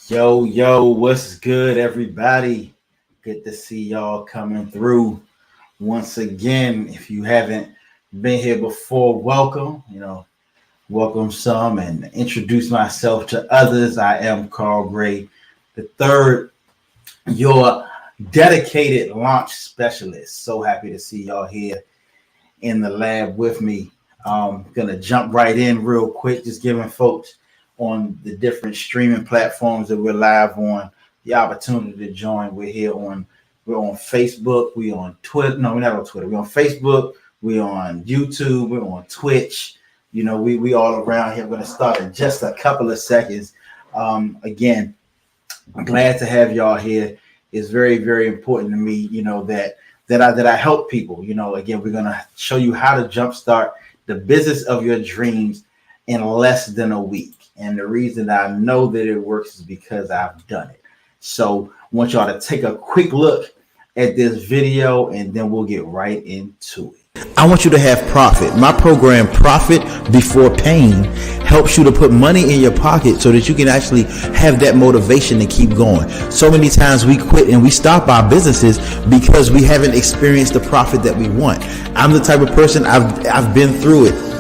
Yo, what's good, everybody? Good to see y'all coming through once again. If you haven't been here before, welcome. Welcome some and introduce myself to others. I am Carl Gray, the third, your dedicated launch specialist. So happy to see y'all here in the lab with me. Gonna jump right in real quick, just giving folks on the different streaming platforms that we're live on the opportunity to join. We're on Facebook, we're on Twitter. No, we're not on Twitter. We're on Facebook, we're on YouTube, we're on Twitch. We all around here. We're gonna start in just a couple of seconds. Again, I'm glad to have y'all here. It's very, very important to me, that I help people. Again, we're gonna show you how to jumpstart the business of your dreams in less than a week. And the reason I know that it works is because I've done it. So I want y'all to take a quick look at this video and then we'll get right into it. I want you to have profit. My program, Profit Before Pain, helps you to put money in your pocket so that you can actually have that motivation to keep going. So many times we quit and we stop our businesses because we haven't experienced the profit that we want. I'm the type of person, I've been through it.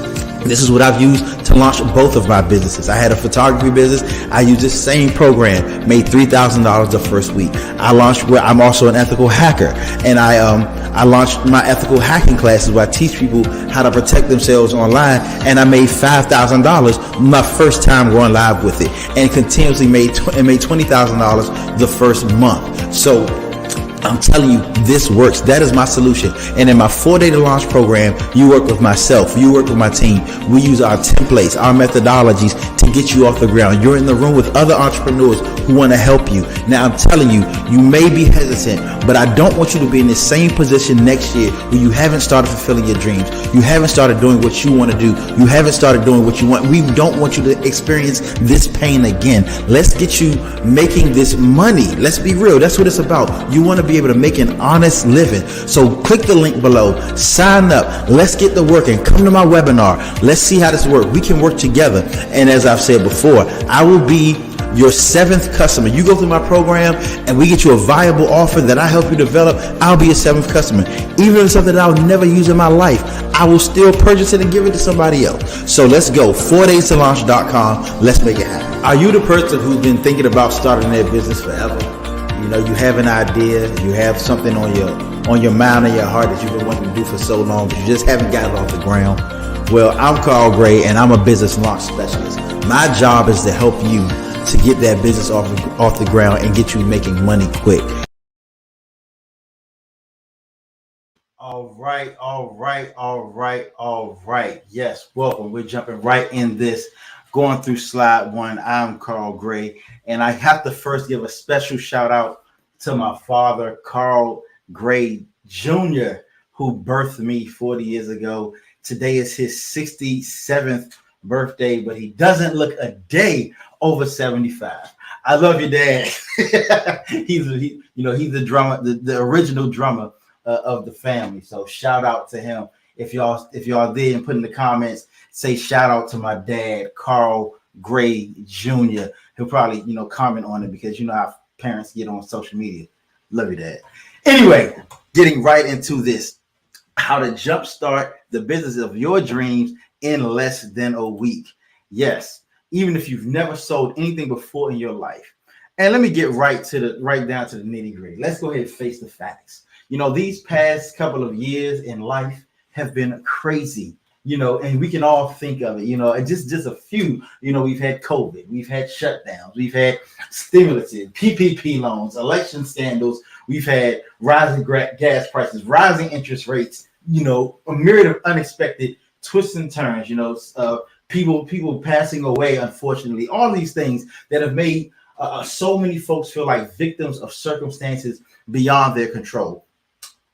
This is what I've used to launch both of my businesses. I had a photography business. I used this same program, made $3,000 the first week. I'm also an ethical hacker, and I launched my ethical hacking classes where I teach people how to protect themselves online, and I made $5,000 my first time going live with it, and continuously made $20,000 the first month. So I'm telling you, this works. That is my solution. And in my 4-day to launch program, you work with myself, you work with my team. We use our templates, our methodologies to get you off the ground. You're in the room with other entrepreneurs who want to help you. Now, I'm telling you, you may be hesitant, but I don't want you to be in the same position next year where you haven't started fulfilling your dreams. You haven't started doing what you want to do. You haven't started doing what you want. We don't want you to experience this pain again. Let's get you making this money. Let's be real. That's what it's about. You want to be able to make an honest living. So click the link below, sign up. Let's get to work and come to my webinar. Let's see how this works. We can work together. And as I've said before, I will be your 7th customer. You go through my program and we get you a viable offer that I help you develop. I'll be your 7th customer. Even if it's something that I'll never use in my life, I will still purchase it and give it to somebody else. So let's go. 4daystolaunch.com. Let's make it happen. Are you the person who's been thinking about starting their business forever? You have an idea, you have something on your mind and your heart that you've been wanting to do for so long, but you just haven't got it off the ground. Well, I'm Carl Gray, and I'm a business launch specialist. My job is to help you to get that business off the ground and get you making money quick. All right. Yes, welcome. We're jumping right in this. Going through slide 1, I'm Carl Gray, and I have to first give a special shout out to my father, Carl Gray Jr., who birthed me 40 years ago. Today is his 67th birthday, but he doesn't look a day over 75. I love your dad. He's the drummer, the original drummer of the family. So shout out to him. If y'all there and put in the comments, say shout out to my dad, Carl Gray Jr. He'll probably, comment on it because you know how parents get on social media. Love you, Dad. Anyway, getting right into this, how to jumpstart the business of your dreams in less than a week. Yes, even if you've never sold anything before in your life. And let me get right down to the nitty gritty. Let's go ahead and face the facts. These past couple of years in life have been crazy. And we can all think of it, and just a few, we've had COVID, we've had shutdowns, we've had stimulus, PPP loans, election scandals, we've had rising gas prices, rising interest rates, a myriad of unexpected twists and turns, people passing away, unfortunately, all these things that have made so many folks feel like victims of circumstances beyond their control.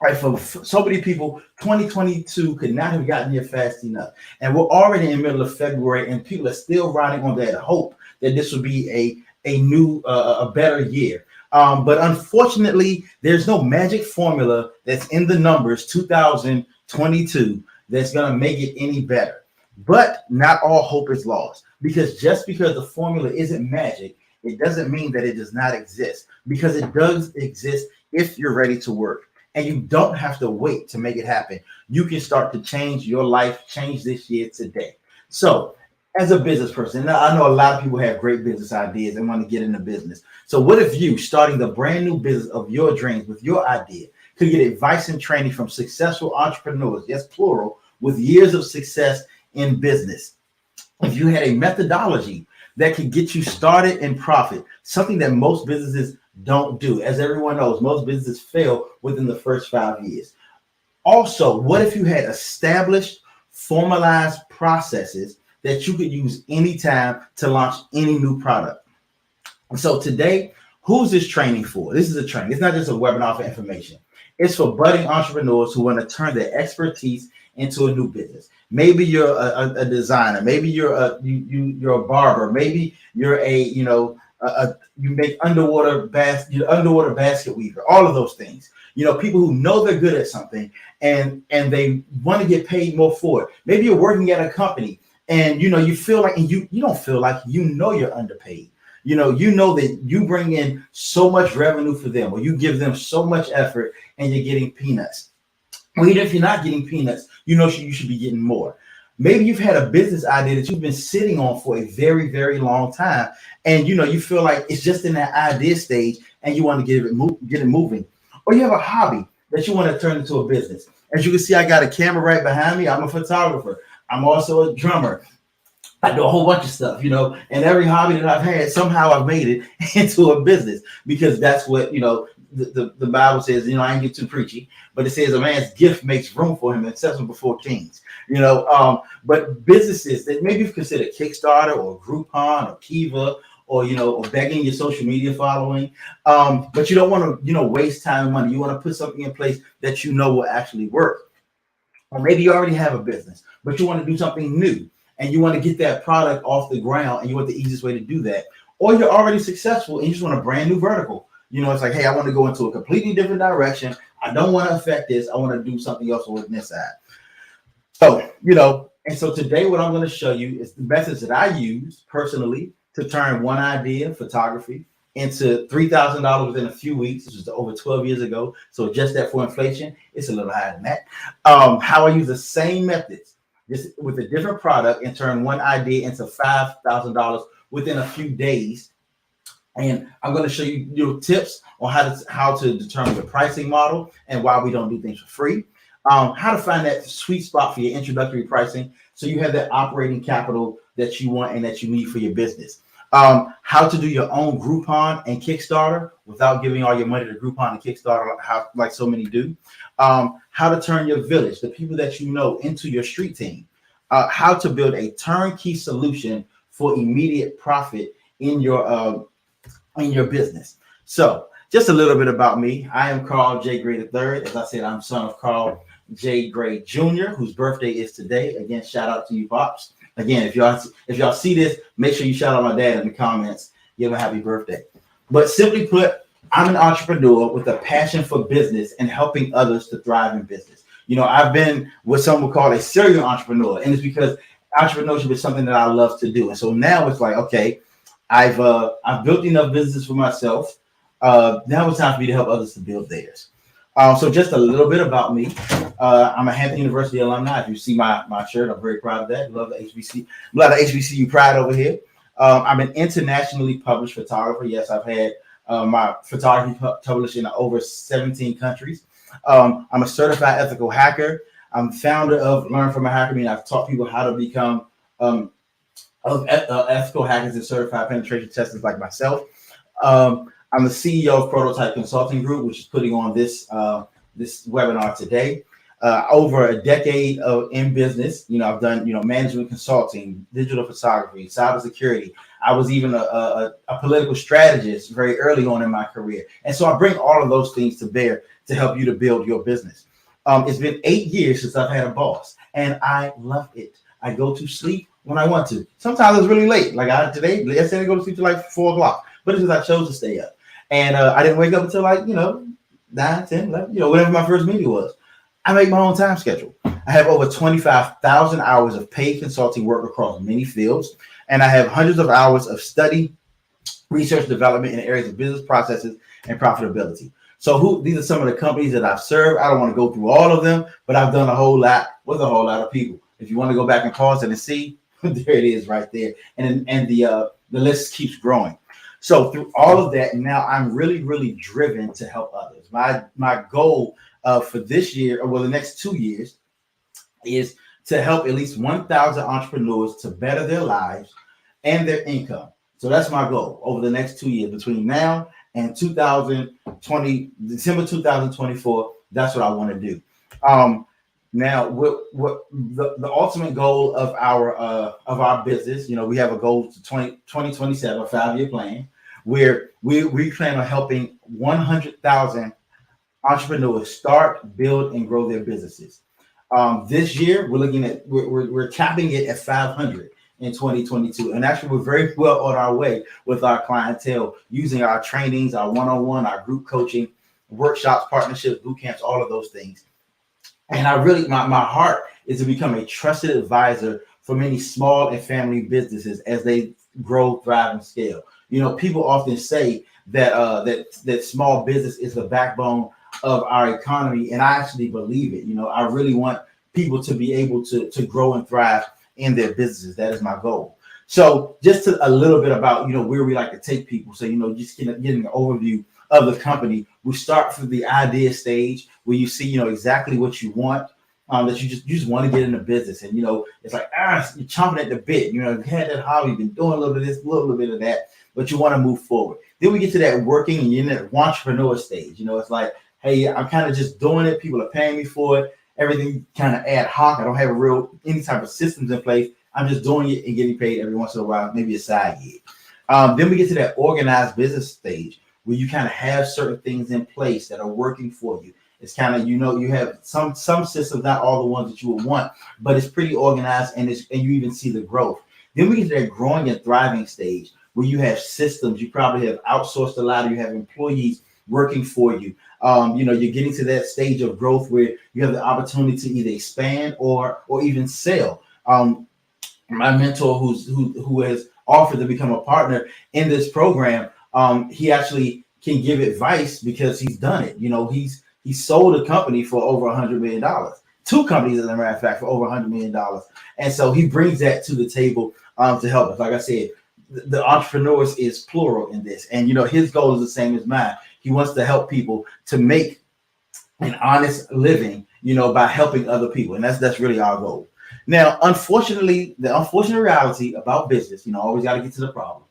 Right, for so many people, 2022 could not have gotten here fast enough. And we're already in the middle of February, and people are still riding on that hope that this will be a new, a better year. But unfortunately, there's no magic formula that's in the numbers 2022 that's going to make it any better. But not all hope is lost, because just because the formula isn't magic, it doesn't mean that it does not exist, because it does exist if you're ready to work. And you don't have to wait to make it happen. You can start to change your life, change this year today. So, as a business person, now I know a lot of people have great business ideas and want to get into business. So, what if you, starting the brand new business of your dreams with your idea, could get advice and training from successful entrepreneurs, yes, plural, with years of success in business? If you had a methodology that could get you started and profit, something that most businesses don't do. As everyone knows, most businesses fail within the first 5 years. Also, what if you had established, formalized processes that you could use anytime to launch any new product? So today, who's this training for? This is a training. It's not just a webinar for information. It's for budding entrepreneurs who want to turn their expertise into a new business. Maybe you're a designer. Maybe you're a barber. Maybe you're you make underwater basket weaver. All of those things. People who know they're good at something and they want to get paid more for it. Maybe you're working at a company and you feel like, and you don't feel like, you're underpaid. You know that you bring in so much revenue for them, or you give them so much effort and you're getting peanuts. Well, even if you're not getting peanuts, you should be getting more. Maybe you've had a business idea that you've been sitting on for a very, very long time. And, you feel like it's just in that idea stage and you want to get it moving. Or you have a hobby that you want to turn into a business. As you can see, I got a camera right behind me. I'm a photographer. I'm also a drummer. I do a whole bunch of stuff, and every hobby that I've had, somehow I've made it into a business, because that's what, the Bible says. I ain't get too preachy, but it says a man's gift makes room for him and sets him before kings, but businesses that maybe you've considered Kickstarter or Groupon or Kiva or begging your social media following, but you don't want to, waste time and money. You want to put something in place that will actually work. Or maybe you already have a business, but you want to do something new. And you want to get that product off the ground, and you want the easiest way to do that. Or you're already successful and you just want a brand new vertical. It's like, hey, I want to go into a completely different direction. I don't want to affect this. I want to do something else on this side. So, and so today what I'm going to show you is the methods that I use personally to turn one idea, photography, into $3,000 within a few weeks. This was over 12 years ago. So just that for inflation, it's a little higher than that. How I use the same methods, just with a different product, and turn one idea into $5,000 within a few days. And I'm going to show you tips on how to determine the pricing model and why we don't do things for free. How to find that sweet spot for your introductory pricing, so you have that operating capital that you want and that you need for your business. How to do your own Groupon and Kickstarter without giving all your money to Groupon and Kickstarter, like so many do. How to turn your village, the people that you know, into your street team. How to build a turnkey solution for immediate profit in your business. So just a little bit about me. I am Carl J. Gray III. As I said, I'm son of Carl J. Gray Jr., whose birthday is today. Again, shout out to you, Pops. Again, if y'all see this, make sure you shout out my dad in the comments. Give him a happy birthday. But simply put, I'm an entrepreneur with a passion for business and helping others to thrive in business. I've been what some would call a serial entrepreneur, and it's because entrepreneurship is something that I love to do. And so now it's like, okay, I've built enough business for myself. Now it's time for me to help others to build theirs. So just a little bit about me. I'm a Hampton University alumni. If you see my shirt, I'm very proud of that. Love the HBC. A lot of HBCU pride over here. I'm an internationally published photographer. Yes, I've had my photography published in over 17 countries. I'm a certified ethical hacker. I'm founder of Learn From a Hacker. I've taught people how to become ethical hackers and certified penetration testers like myself. I'm the CEO of Prototype Consulting Group, which is putting on this webinar today. Over a decade in business, I've done management consulting, digital photography, cybersecurity. I was even a political strategist very early on in my career, and so I bring all of those things to bear to help you to build your business. It's been 8 years since I've had a boss, and I love it. I go to sleep when I want to. Sometimes it's really late, like yesterday I go to sleep till like 4 o'clock, but it's because I chose to stay up. And I didn't wake up until 9, 10, 11, whatever my first meeting was. I make my own time schedule. I have over 25,000 hours of paid consulting work across many fields, and I have hundreds of hours of study research development in the areas of business processes and profitability. So these are some of the companies that I've served. I don't want to go through all of them, but I've done a whole lot with a whole lot of people. If you want to go back and pause it and see, there it is right there. And the list keeps growing. So through all of that, now I'm really, really driven to help others. My goal for this year, or well, the next 2 years, is to help at least 1,000 entrepreneurs to better their lives and their income. So that's my goal over the next 2 years, between now and 2020, December 2024. That's what I want to do. Now, what the ultimate goal of our business, we have a goal to 2027, a 5-year plan, where we plan on helping 100,000 entrepreneurs start, build, and grow their businesses. This year, we're capping it at 500 in 2022, and actually we're very well on our way with our clientele, using our trainings, our one-on-one, our group coaching, workshops, partnerships, boot camps, all of those things. And I really, my heart is to become a trusted advisor for many small and family businesses as they grow, thrive, and scale. People often say that small business is the backbone of our economy, and I actually believe it. I really want people to be able to grow and thrive in their businesses. That is my goal. So just a little bit about where we like to take people. So just getting an overview of the company. We start from the idea stage, where you see exactly what you want, that you just want to get into business, and it's like you're chomping at the bit. You had that hobby, you've been doing a little bit of this, a little bit of that, but you want to move forward. Then we get to that working and you're in that entrepreneur stage. It's like, hey, I'm kind of just doing it. People are paying me for it. Everything kind of ad hoc. I don't have any type of systems in place. I'm just doing it and getting paid every once in a while, maybe a side gig. Then we get to that organized business stage, where you kind of have certain things in place that are working for you. It's kind of, you have some systems, not all the ones that you would want, but it's pretty organized, and you even see the growth. Then we get to that growing and thriving stage, where you have systems. You probably have outsourced a lot, or you have employees working for you. You're getting to that stage of growth where you have the opportunity to either expand or even sell. My mentor, who has offered to become a partner in this program, he actually can give advice because he's done it. He sold a company for over $100 million, 2 companies, as a matter of fact, for over $100 million. And so he brings that to the table to help us. Like I said, the entrepreneurs is plural in this. And, his goal is the same as mine. He wants to help people to make an honest living, by helping other people. And that's really our goal. Now, unfortunately, the unfortunate reality about business, always got to get to the problem,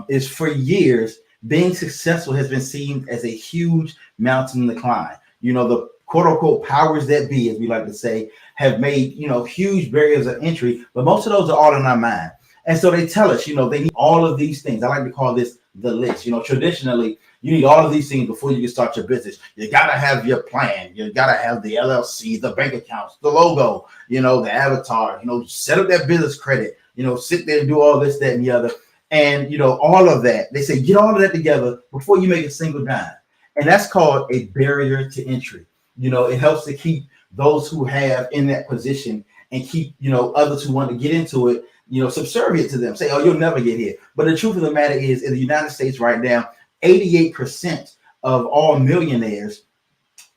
is for years, being successful has been seen as a huge mountain to climb. The quote unquote powers that be, as we like to say, have made, huge barriers of entry, but most of those are all in our mind. And so they tell us, they need all of these things. I like to call this the list. Traditionally, you need all of these things before you can start your business. You got to have your plan. You got to have the LLC, the bank accounts, the logo, the avatar, set up that business credit, sit there and do all this, that, and the other. And, all of that, they say, get all of that together before you make a single dime. And that's called a barrier to entry. It helps to keep those who have in that position, and keep, others who want to get into it, subservient to them. Say, oh, you'll never get here. But the truth of the matter is, in the United States right now, 88% of all millionaires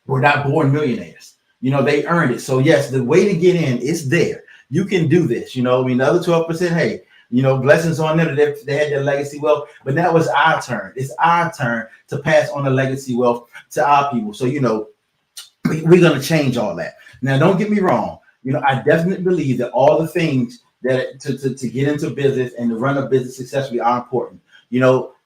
were not born millionaires. They earned it. So yes, the way to get in is there. You can do this. The other 12%, hey, blessings on them. They had their legacy wealth, but now it's our turn. It's our turn to pass on the legacy wealth to our people. So, we're going to change all that. Now, don't get me wrong. I definitely believe that all the things that to get into business and to run a business successfully are important.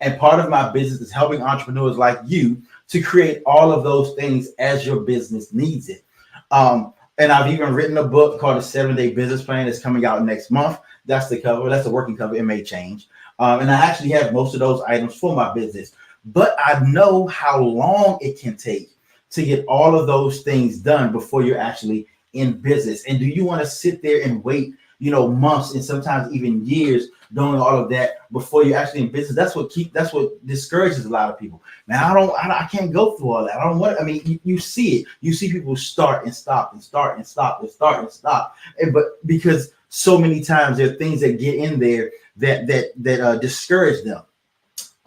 And part of my business is helping entrepreneurs like you to create all of those things as your business needs it. And I've even written a book called The 7-Day Business Plan that's coming out next month. That's the cover. That's the working cover. It may change. And I actually have most of those items for my business. But I know how long it can take to get all of those things done before you're actually in business. And do you want to sit there and wait, months and sometimes even years doing all of that before you're actually in business? That's what discourages a lot of people. Now, I can't go through all that. I don't want. I mean, you see it. You see people start and stop and start and stop and start and stop. But because so many times there are things that get in there that discourage them.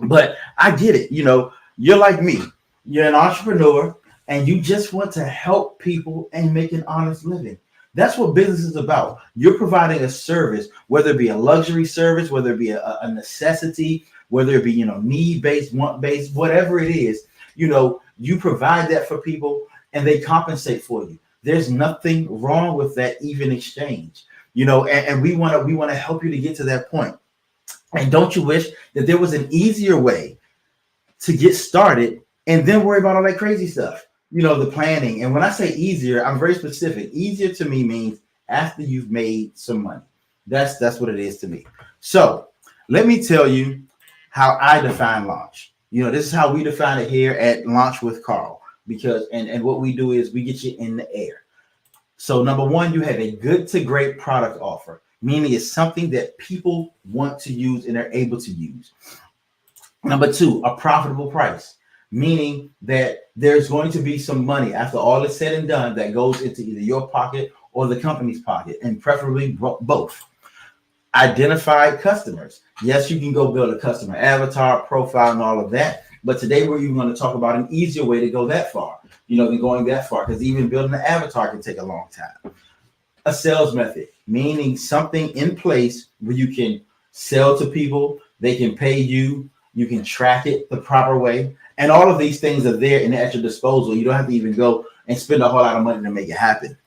But I get it. You're like me. You're an entrepreneur and you just want to help people and make an honest living. That's what business is about. You're providing a service, whether it be a luxury service, whether it be a necessity, whether it be, need based, want based, whatever it is, you provide that for people and they compensate for you. There's nothing wrong with that, even exchange, and we want to help you to get to that point. And don't you wish that there was an easier way to get started and then worry about all that crazy stuff, the planning? And when I say easier, I'm very specific. Easier to me means after you've made some money. That's what it is to me. So let me tell you how I define launch. This is how we define it here at Launch with Carl, because and what we do is we get you in the air. So number one, you have a good to great product offer, meaning it's something that people want to use and are able to use. Number two, a profitable price, meaning that there's going to be some money after all is said and done that goes into either your pocket or the company's pocket, and preferably both. Identified customers. Yes, you can go build a customer avatar, profile, and all of that. But today we're even going to talk about an easier way to go that far, than going that far, because even building an avatar can take a long time. A sales method, meaning something in place where you can sell to people, they can pay you, you can track it the proper way. And all of these things are there and at your disposal. You don't have to even go and spend a whole lot of money to make it happen.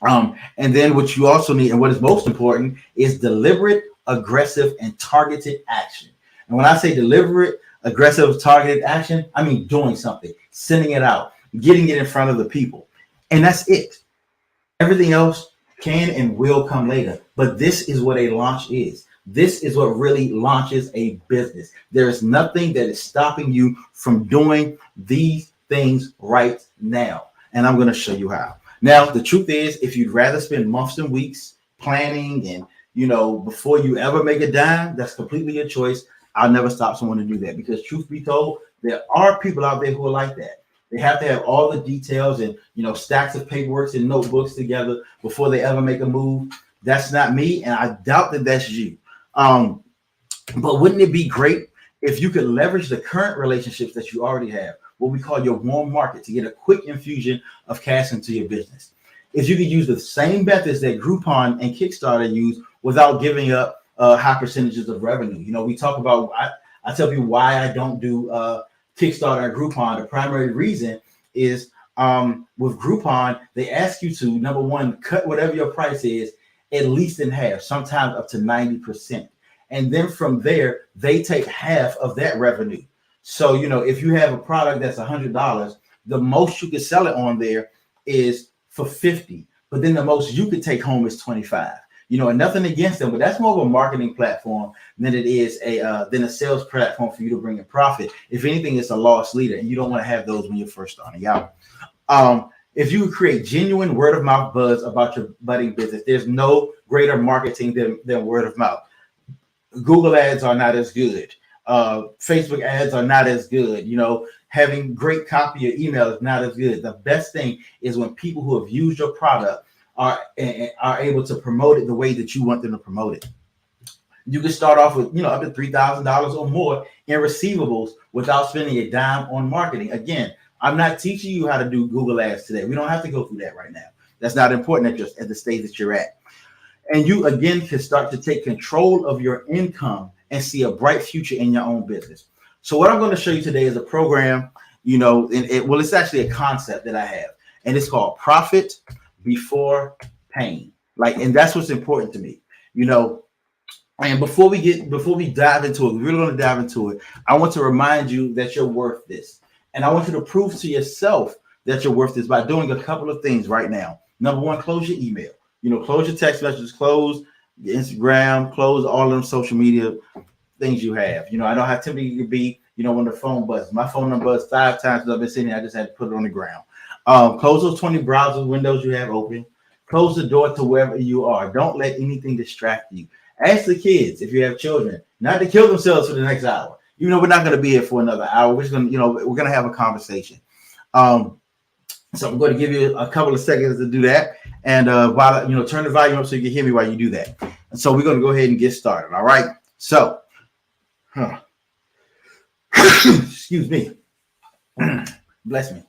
And then what you also need, and what is most important, is deliberate, aggressive, and targeted action. And when I say deliberate, aggressive, targeted action, I mean doing something, sending it out, getting it in front of the people. And that's it. Everything else can and will come later. But this is what a launch is. This is what really launches a business. There is nothing that is stopping you from doing these things right now. And I'm going to show you how. Now, the truth is, if you'd rather spend months and weeks planning and, before you ever make a dime, that's completely your choice. I'll never stop someone to do that, because truth be told, there are people out there who are like that. They have to have all the details and, stacks of paperwork and notebooks together before they ever make a move. That's not me, and I doubt that that's you. But wouldn't it be great if you could leverage the current relationships that you already have, what we call your warm market, to get a quick infusion of cash into your business? If you could use the same methods that Groupon and Kickstarter use without giving up high percentages of revenue. We talk about, I tell people why I don't do Kickstarter and Groupon. The primary reason is with Groupon, they ask you to, number one, cut whatever your price is at least in half, sometimes up to 90%. And then from there, they take half of that revenue. So, if you have a product that's $100, the most you could sell it on there is for $50. But then the most you could take home is $25. And nothing against them, but that's more of a marketing platform than it is a sales platform for you to bring in profit. If anything, it's a loss leader, and you don't want to have those when you're first starting out. If you create genuine word of mouth buzz about your budding business, there's no greater marketing than word of mouth. Google ads are not as good. Facebook ads are not as good. Having great copy of email is not as good. The best thing is when people who have used your product are able to promote it the way that you want them to promote it. You can start off with, up to $3,000 or more in receivables without spending a dime on marketing. Again, I'm not teaching you how to do Google ads today. We don't have to go through that right now. That's not important at the stage that you're at. And you, again, can start to take control of your income and see a bright future in your own business. So what I'm going to show you today is a program, it's actually a concept that I have, and it's called Profit Before Pain. And that's what's important to me, And before we dive into it, we're really going to dive into it. I want to remind you that you're worth this. And I want you to prove to yourself that you're worth this by doing a couple of things right now. Number one, close your email. Close your text messages, close your Instagram, close all of them social media things you have. I don't have typically to be, when the phone buzzes. My phone number buzzed 5 times since I've been sitting here. I just had to put it on the ground. Close those 20 browser windows you have open. Close the door to wherever you are. Don't let anything distract you. Ask the kids, if you have children, not to kill themselves for the next hour. We're not going to be here for another hour. We're just going to, we're going to have a conversation. So I'm going to give you a couple of seconds to do that. And while turn the volume up so you can hear me while you do that. And so we're going to go ahead and get started. All right. So, Excuse me. Bless me.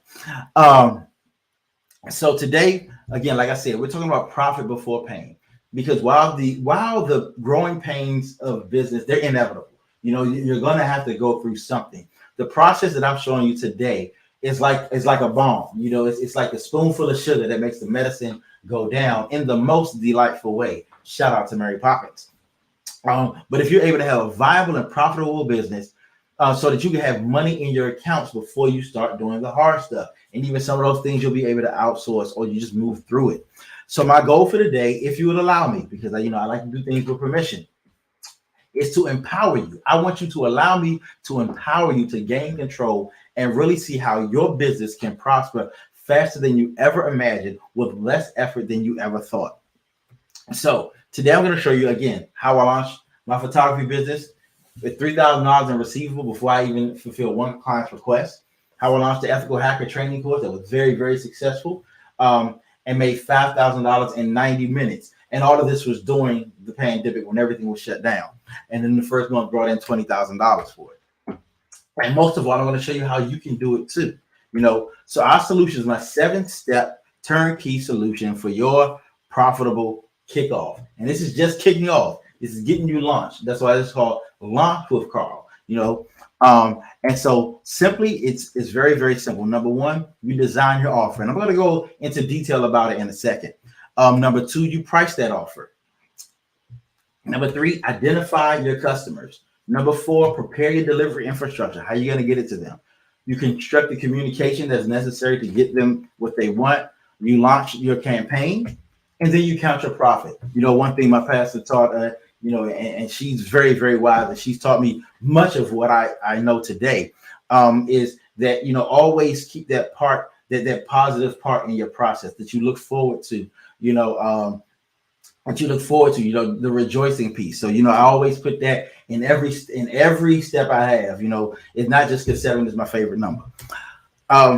So today, again, like I said, we're talking about profit before pain, because while the growing pains of business, they're inevitable. You're going to have to go through something. The process that I'm showing you today is like a bomb. It's like a spoonful of sugar that makes the medicine go down in the most delightful way. Shout out to Mary Poppins. But if you're able to have a viable and profitable business, so that you can have money in your accounts before you start doing the hard stuff, and even some of those things you'll be able to outsource, or you just move through it. So my goal for today, if you would allow me, because I like to do things with permission, is to empower you. I want you to allow me to empower you to gain control and really see how your business can prosper faster than you ever imagined, with less effort than you ever thought. So today I'm going to show you again how I launched my photography business with $3,000 in receivable before I even fulfilled one client's request. How I launched the Ethical Hacker training course that was very, very successful, and made $5,000 in 90 minutes. And all of this was during the pandemic when everything was shut down. And then the first month brought in $20,000 for it. And most of all, I'm going to show you how you can do it too. So our solution is my 7-step turnkey solution for your profitable kickoff. And this is just kicking off. This is getting you launched. That's why it's called Launch with Carl. And so simply, it's very, very simple. Number one, you design your offer. And I'm going to go into detail about it in a second. Number two, you price that offer. Number three, identify your customers. Number four, prepare your delivery infrastructure. How are you going to get it to them? You construct the communication that's necessary to get them what they want. You launch your campaign, and then you count your profit. One thing my pastor taught, and she's very, very wise, and she's taught me much of what I know today, is that, always keep that part, that positive part in your process that you look forward to, the rejoicing piece. So, I always put that in every step I have. It's not just because 7 is my favorite number.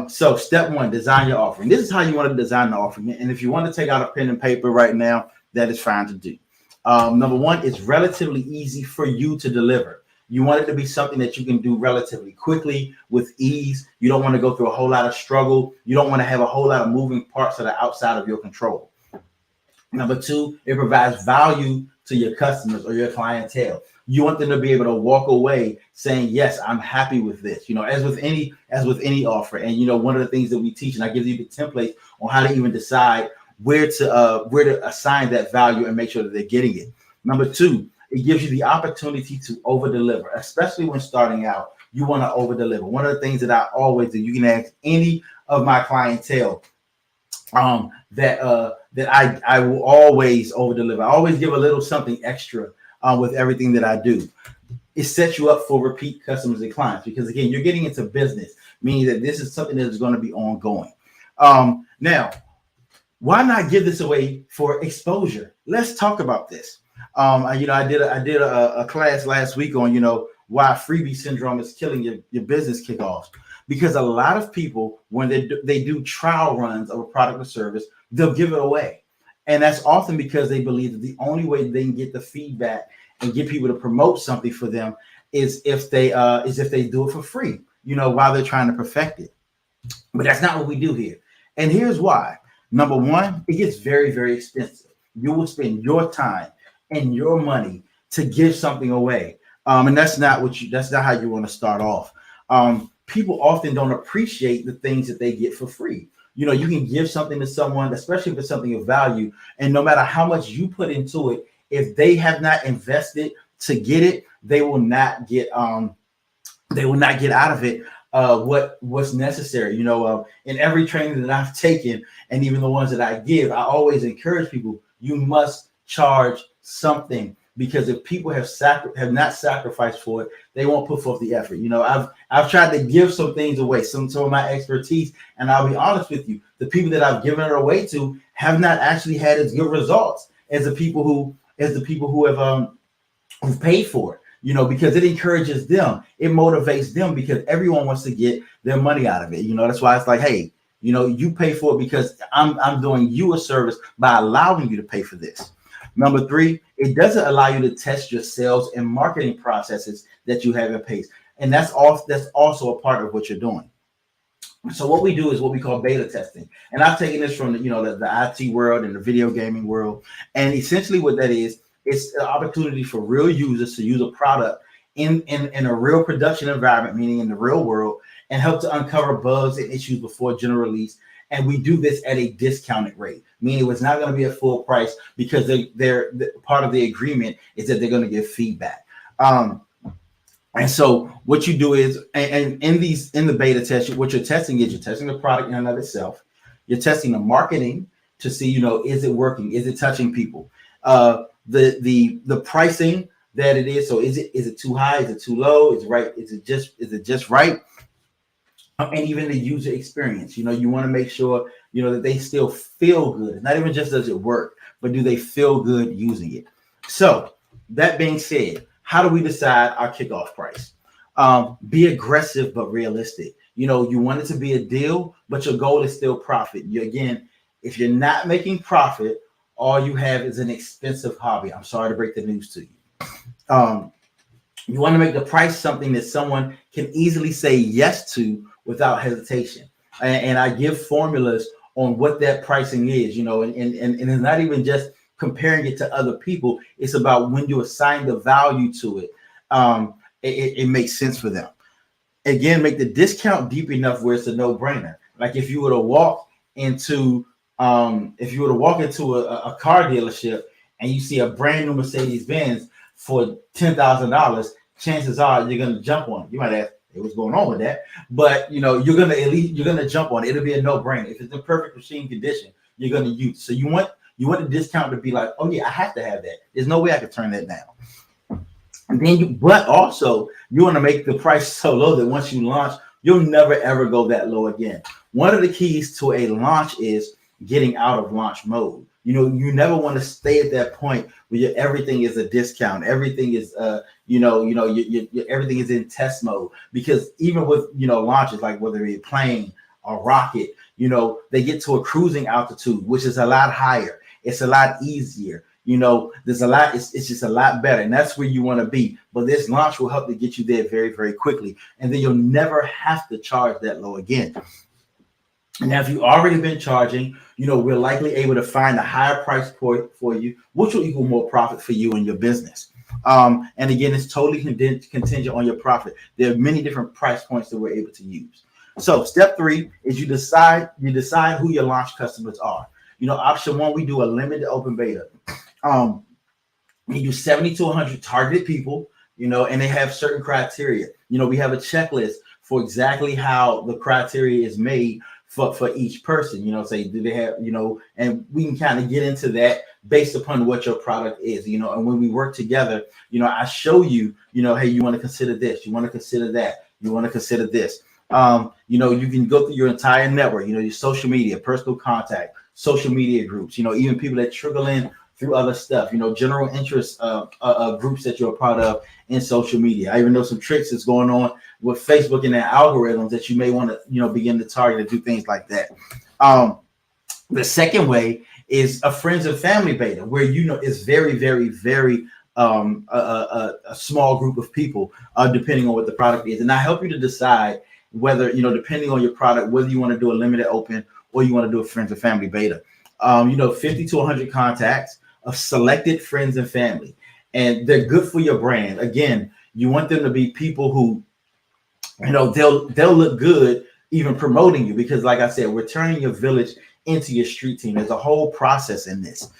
So step one, design your offering. This is how you want to design the offering. And if you want to take out a pen and paper right now, that is fine to do. Number one, it's relatively easy for you to deliver. You want it to be something that you can do relatively quickly with ease. You don't want to go through a whole lot of struggle. You don't want to have a whole lot of moving parts that are outside of your control. Number two, it provides value to your customers or your clientele. You want them to be able to walk away saying, yes, I'm happy with this, as with any offer. And, one of the things that we teach, and I give you the template on how to even decide where to assign that value and make sure that they're getting it. Number two, it gives you the opportunity to over deliver, especially when starting out. You want to over deliver. One of the things that I always do, you can ask any of my clientele, that I will always over deliver. I always give a little something extra with everything that I do. It sets you up for repeat customers and clients, because again, you're getting into business, meaning that this is something that is going to be ongoing. Now, why not give this away for exposure? Let's talk about this. I did a class last week on why freebie syndrome is killing your business kickoffs. Because a lot of people, when they do trial runs of a product or service, they'll give it away. And that's often because they believe that the only way they can get the feedback and get people to promote something for them is if they do it for free, while they're trying to perfect it. But that's not what we do here. And here's why. Number one, it gets very, very expensive. You will spend your time and your money to give something away. And that's not how you want to start off. People often don't appreciate the things that they get for free. You can give something to someone, especially if it's something of value, and no matter how much you put into it, if they have not invested to get it, they will not get out of it what's necessary. In every training that I've taken, and even the ones that I give, I always encourage people, you must charge something. Because if people have not sacrificed for it, they won't put forth the effort. I've tried to give some things away, some of my expertise, and I'll be honest with you, the people that I've given it away to have not actually had as good results as the people who have who've paid for it. Because it encourages them, it motivates them, because everyone wants to get their money out of it. That's why it's like, hey, you pay for it because I'm doing you a service by allowing you to pay for this. Number three, it doesn't allow you to test your sales and marketing processes that you have in place. And that's also a part of what you're doing. So what we do is what we call beta testing. And I've taken this from the IT world and the video gaming world. And essentially what that is, it's an opportunity for real users to use a product in a real production environment, meaning in the real world, and help to uncover bugs and issues before general release. And we do this at a discounted rate, meaning it's not going to be a full price, because they're part of the agreement is that they're going to give feedback. And so what you do is, and in the beta test, what you're testing the product in and of itself. You're testing the marketing to see, is it working? Is it touching people? The pricing that it is. So is it too high? Is it too low? Is it right? Is it just right? And even the user experience, you want to make sure, that they still feel good. Not even just does it work, but do they feel good using it? So that being said, how do we decide our kickoff price? Be aggressive, but realistic. You want it to be a deal, but your goal is still profit. If you're not making profit, all you have is an expensive hobby. I'm sorry to break the news to you. You want to make the price something that someone can easily say yes to without hesitation. And I give formulas on what that pricing is, and it's not even just comparing it to other people. It's about when you assign the value to it, it makes sense for them. Again, make the discount deep enough where it's a no-brainer. Like if you were to walk into a car dealership and you see a brand new Mercedes-Benz for $10,000, chances are you're going to jump on it. You might ask, hey, what's going on with that? But you're going to jump on it. It'll be a no-brainer. If it's in perfect machine condition, you're going to use it. So you want the discount to be like, oh yeah, I have to have that. There's no way I could turn that down. And then but also you want to make the price so low that once you launch, you'll never ever go that low again. One of the keys to a launch is getting out of launch mode. You never want to stay at that point where everything is a discount. Everything is everything is in test mode, because even with launches, like whether it's a plane or rocket, they get to a cruising altitude, which is a lot higher. It's a lot easier. There's a lot. It's just a lot better, and that's where you want to be. But this launch will help to get you there very, very quickly, and then you'll never have to charge that low again. Now, if you've already been charging, we're likely able to find a higher price point for you, which will equal more profit for you and your business. And again, it's totally contingent on your profit. There are many different price points that we're able to use. So step 3 is you decide who your launch customers are. Option 1, we do a limited open beta. You do 70 to 100 targeted people, and they have certain criteria. We have a checklist for exactly how the criteria is made for each person. Say, do they have, and we can kind of get into that based upon what your product is, and when we work together, I show you, hey, you want to consider this, you want to consider that, you want to consider this. You can go through your entire network, your social media, personal contact, social media groups, even people that trickle in through other stuff, general interest groups that you're a part of in social media. I even know some tricks that's going on with Facebook and their algorithms that you may want to, begin to target and do things like that. The second way is a friends and family beta, where it's very, very, very a small group of people, depending on what the product is. And I help you to decide whether, depending on your product, whether you want to do a limited open or you want to do a friends and family beta. 50 to 100 contacts of selected friends and family, and they're good for your brand. Again, you want them to be people who, they'll look good even promoting you, because like I said, we're turning your village into your street team. There's a whole process in this.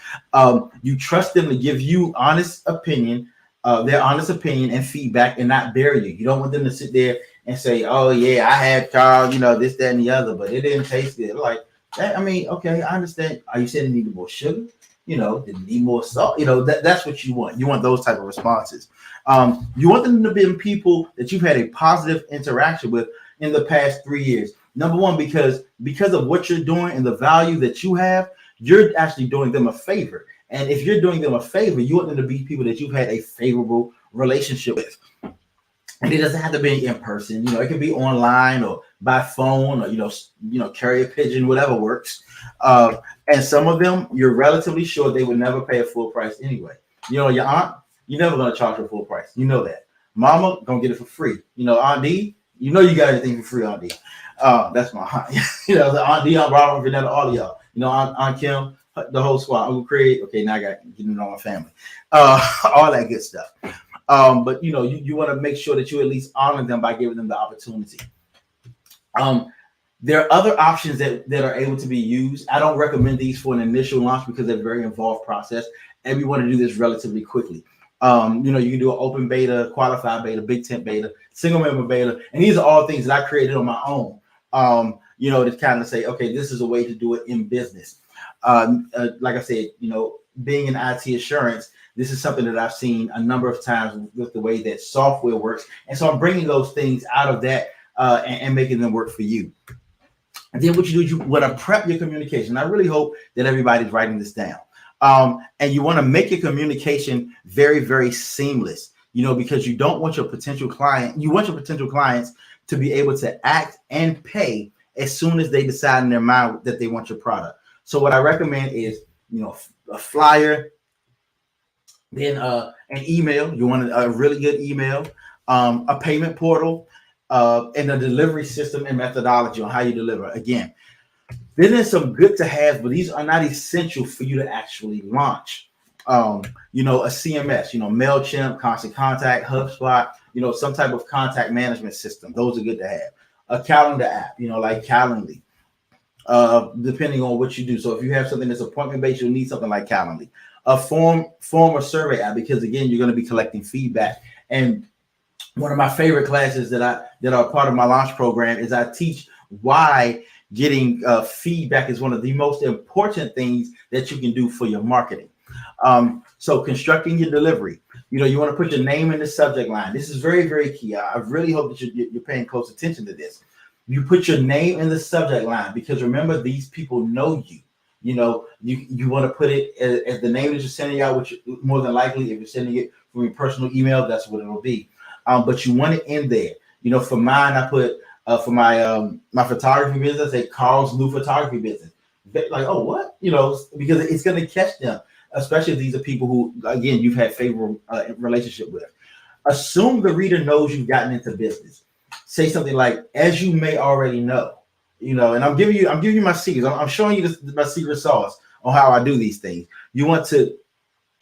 You trust them to give you their honest opinion and feedback, and not bury you. You don't want them to sit there and say, oh yeah, I had Carl, this, that, and the other, but it didn't taste good. Like, okay, I understand. Are you saying it needed more sugar? Did it need more salt? That's what you want. You want those type of responses. You want them to be people that you've had a positive interaction with in the past 3 years. Number one, because of what you're doing and the value that you have, you're actually doing them a favor. And if you're doing them a favor, you want them to be people that you've had a favorable relationship with. And it doesn't have to be in person. It can be online or by phone or, carrier pigeon, whatever works. And some of them, you're relatively sure they would never pay a full price anyway. Your aunt, you're never going to charge her full price. You know that. Mama gonna get it for free. Aunt D, you got everything for free, Aunt D. That's my aunt. The Aunt D, Aunt Robert, Vanetta, all of y'all. Aunt Kim, the whole squad. Uncle Craig. Okay, now I got getting on my family. All that good stuff. But you want to make sure that you at least honor them by giving them the opportunity. There are other options that are able to be used. I don't recommend these for an initial launch because they're a very involved process, and we want to do this relatively quickly. You can do an open beta, qualified beta, big tent beta, single member beta, and these are all things that I created on my own. To kind of say, okay, this is a way to do it in business. Like I said, being in IT assurance, this is something that I've seen a number of times with the way that software works, and so I'm bringing those things out of that and making them work for you. And then what you do is you want to prep your communication. I really hope that everybody's writing this down. And you want to make your communication very, very seamless, because you don't want your potential clients to be able to act and pay as soon as they decide in their mind that they want your product. So what I recommend is, a flyer, then an email. You want a really good email, a payment portal, and a delivery system and methodology on how you deliver. Again, then there's some good to have, but these are not essential for you to actually launch. A CMS, MailChimp, Constant Contact, HubSpot, some type of contact management system. Those are good to have. A calendar app, like Calendly, depending on what you do. So if you have something that's appointment-based, you'll need something like Calendly. A form or survey app, because again, you're going to be collecting feedback. And one of my favorite classes that are part of my launch program is I teach why getting feedback is one of the most important things that you can do for your marketing. So constructing your delivery, you want to put your name in the subject line. This is very, very key. I really hope that you're paying close attention to this. You put your name in the subject line because remember, these people know you. You want to put it as the name that you're sending out, which more than likely, if you're sending it from your personal email, that's what it'll be. But you want it in there. For mine, I put for my photography business, say Carl's new photography business. Like, oh, what? Because it's going to catch them, especially if these are people who, again, you've had favorable relationship with. Assume the reader knows you've gotten into business. Say something like, as you may already know, and I'm giving you my secrets. I'm showing you my secret sauce on how I do these things. You want to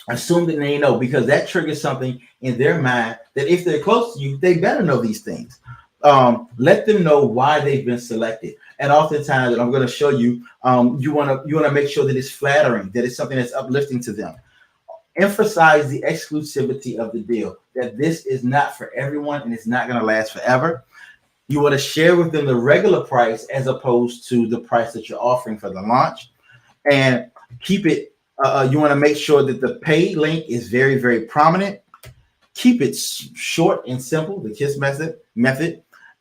assume that they know, because that triggers something in their mind that if they're close to you, they better know these things. Let them know why they've been selected. And oftentimes, and I'm going to show you, you want to make sure that it's flattering, that it's something that's uplifting to them. Emphasize the exclusivity of the deal, that this is not for everyone and it's not going to last forever. You want to share with them the regular price as opposed to the price that you're offering for the launch, and keep it. You want to make sure that the pay link is very, very prominent. Keep it short and simple, the KISS method,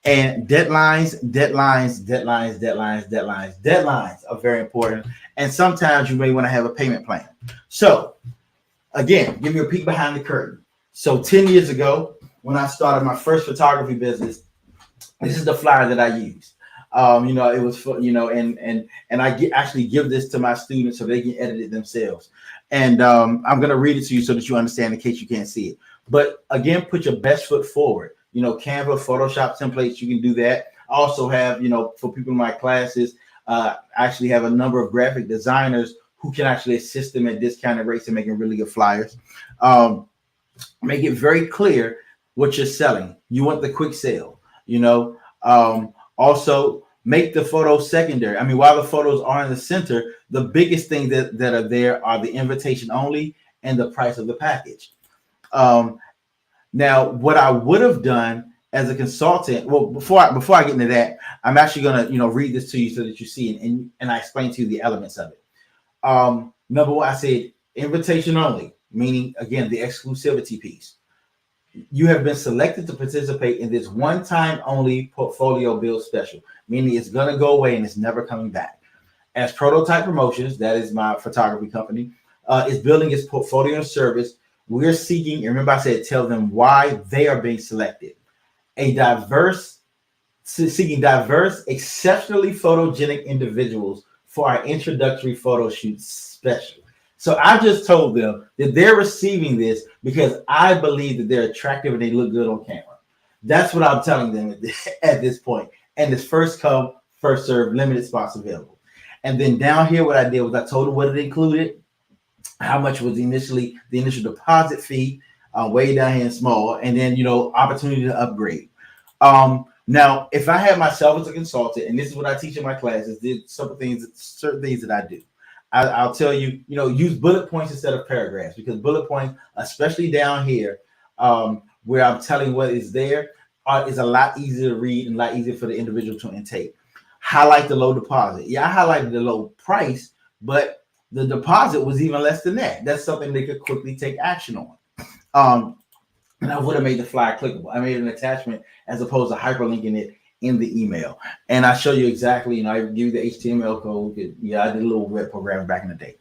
and deadlines are very important. And sometimes you may want to have a payment plan. So again, give you a peek behind the curtain. So 10 years ago, when I started my first photography business, this is the flyer that I used. It was for, and I actually give this to my students so they can edit it themselves. And I'm going to read it to you so that you understand in case you can't see it. But again, put your best foot forward. Canva, Photoshop templates, you can do that. I also have, for people in my classes, I actually have a number of graphic designers who can actually assist them at discounted rates and making really good flyers. Make it very clear what you're selling. You want the quick sale, Also, make the photos secondary. I mean, while the photos are in the center, the biggest thing that are there are the invitation only and the price of the package. Now, what I would have done as a consultant, well, before I get into that, I'm actually going to read this to you so that you see it, and I explain to you the elements of it. Number one, I said invitation only, meaning again the exclusivity piece. You have been selected to participate in this one-time only portfolio build special, meaning it's going to go away and it's never coming back. As Prototype Promotions, that is my photography company, is building its portfolio and service, we're seeking, and remember I said, tell them why they are being selected. Seeking diverse, exceptionally photogenic individuals for our introductory photo shoot special. So I just told them that they're receiving this because I believe that they're attractive and they look good on camera. That's what I'm telling them at this point. And it's first come, first serve, limited spots available. And then down here, what I did was I told them what it included, how much was the initial deposit fee, way down here in small, and then opportunity to upgrade. Now, if I had myself as a consultant, and this is what I teach in my classes, there's certain things that I do. I'll tell you, use bullet points instead of paragraphs, because bullet points, especially down here, where I'm telling what is there, is a lot easier to read and a lot easier for the individual to intake. Highlight the low deposit. Yeah, I highlighted the low price, but the deposit was even less than that. That's something they could quickly take action on. And I would have made the flyer clickable. I made an attachment as opposed to hyperlinking it in the email. And I show you exactly, I give you the HTML code. Yeah, I did a little web program back in the day.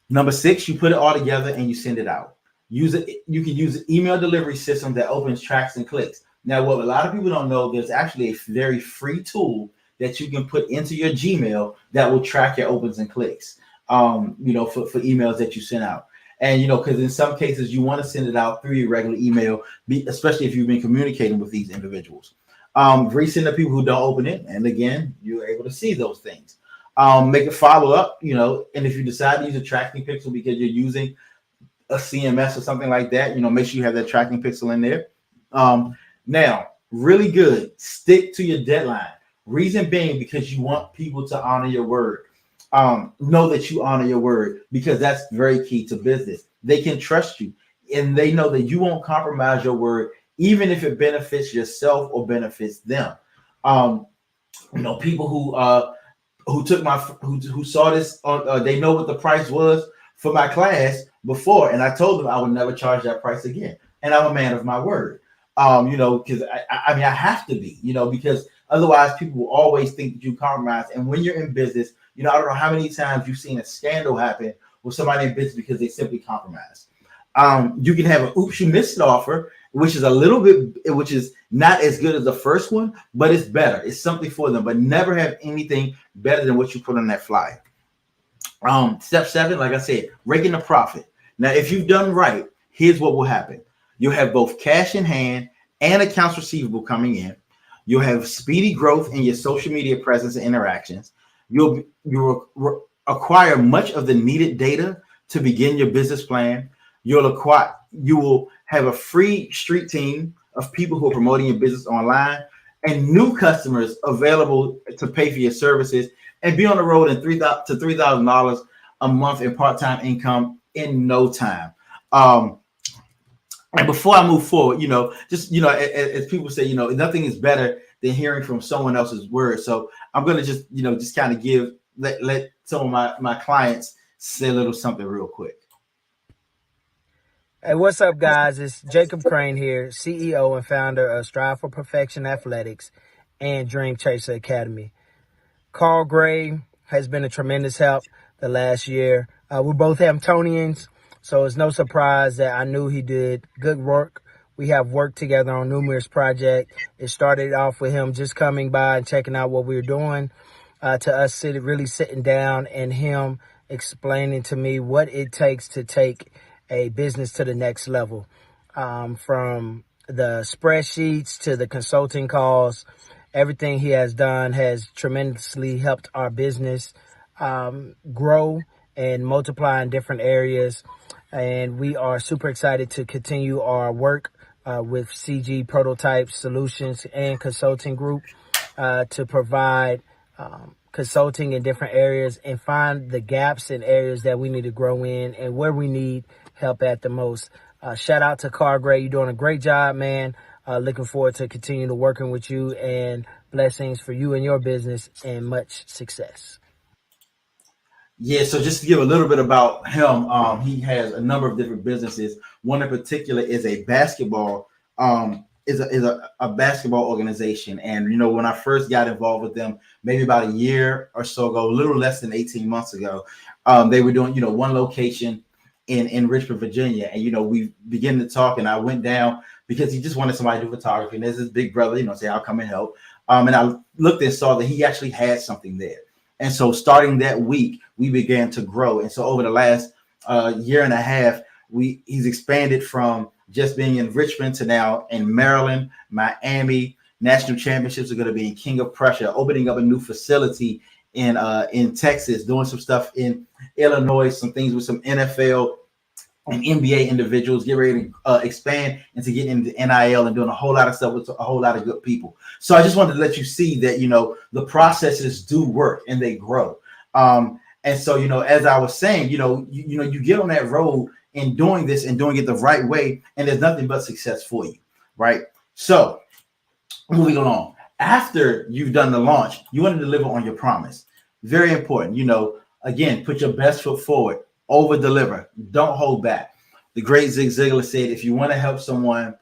Number 6, you put it all together and you send it out. You can use an email delivery system that opens tracks and clicks. Now, what a lot of people don't know, there's actually a very free tool that you can put into your Gmail that will track your opens and clicks, for emails that you send out. And, because in some cases you want to send it out through your regular email, especially if you've been communicating with these individuals. Resend to people who don't open it. And again, you're able to see those things. Make it follow up, and if you decide to use a tracking pixel because you're using a CMS or something like that, make sure you have that tracking pixel in there. Now, really good. Stick to your deadline. Reason being, because you want people to honor your word. Know that you honor your word, because that's very key to business. They can trust you, and they know that you won't compromise your word, even if it benefits yourself or benefits them. People who saw this, they know what the price was for my class before, and I told them I would never charge that price again. And I'm a man of my word. Because I have to be, because otherwise people will always think that you compromise. And when you're in business, I don't know how many times you've seen a scandal happen with somebody in business because they simply compromise. You can have an oops, you missed it offer, which is not as good as the first one, but it's better. It's something for them, but never have anything better than what you put on that flyer. Step 7, like I said, raking the profit. Now, if you've done right, here's what will happen. You'll have both cash in hand and accounts receivable coming in. You'll have speedy growth in your social media presence and interactions. You'll acquire much of the needed data to begin your business plan. You will have a free street team of people who are promoting your business online, and new customers available to pay for your services, and be on the road in $3,000 to $3,000 a month in part-time income in no time. And before I move forward, as people say, nothing is better than hearing from someone else's words. So I'm going to just kind of let some of my clients say a little something real quick. Hey, what's up, guys? It's Jacob Crane here, CEO and founder of Strive for Perfection Athletics and Dream Chaser Academy. Carl Gray has been a tremendous help the last year. We're both Hamptonians, so it's no surprise that I knew he did good work. We have worked together on numerous projects. It started off with him just coming by and checking out what we were doing, to us sitting down and him explaining to me what it takes to take a business to the next level, from the spreadsheets to the consulting calls. Everything he has done has tremendously helped our business grow and multiply in different areas. And we are super excited to continue our work with CG Prototype Solutions and Consulting Group to provide consulting in different areas and find the gaps in areas that we need to grow in and where we need help at the most. Shout out to Carl Gray. You're doing a great job, man. Looking forward to continuing to working with you, and blessings for you and your business and much success. Yeah, so just to give a little bit about him, he has a number of different businesses. One in particular is a basketball, is a basketball organization. And when I first got involved with them, maybe about a year or so ago, a little less than 18 months ago, they were doing one location in Richmond, Virginia, and we began to talk, and I went down because he just wanted somebody to do photography, and there's his big brother, say I'll come and help. And I looked and saw that he actually had something there. And so starting that week, we began to grow. And so over the last year and a half, he's expanded from just being in Richmond to now in Maryland, Miami. National championships are going to be in King of Prussia, opening up a new facility in Texas, doing some stuff in Illinois, some things with some NFL and NBA individuals, get ready to expand and to get into NIL and doing a whole lot of stuff with a whole lot of good people. So I just wanted to let you see that, the processes do work and they grow. And so, as I was saying, you get on that road in doing this and doing it the right way, and there's nothing but success for you, right? So moving along, after you've done the launch, you want to deliver on your promise. Very important. Again, put your best foot forward, over deliver, don't hold back. The great Zig Ziglar said, if you want to help someone,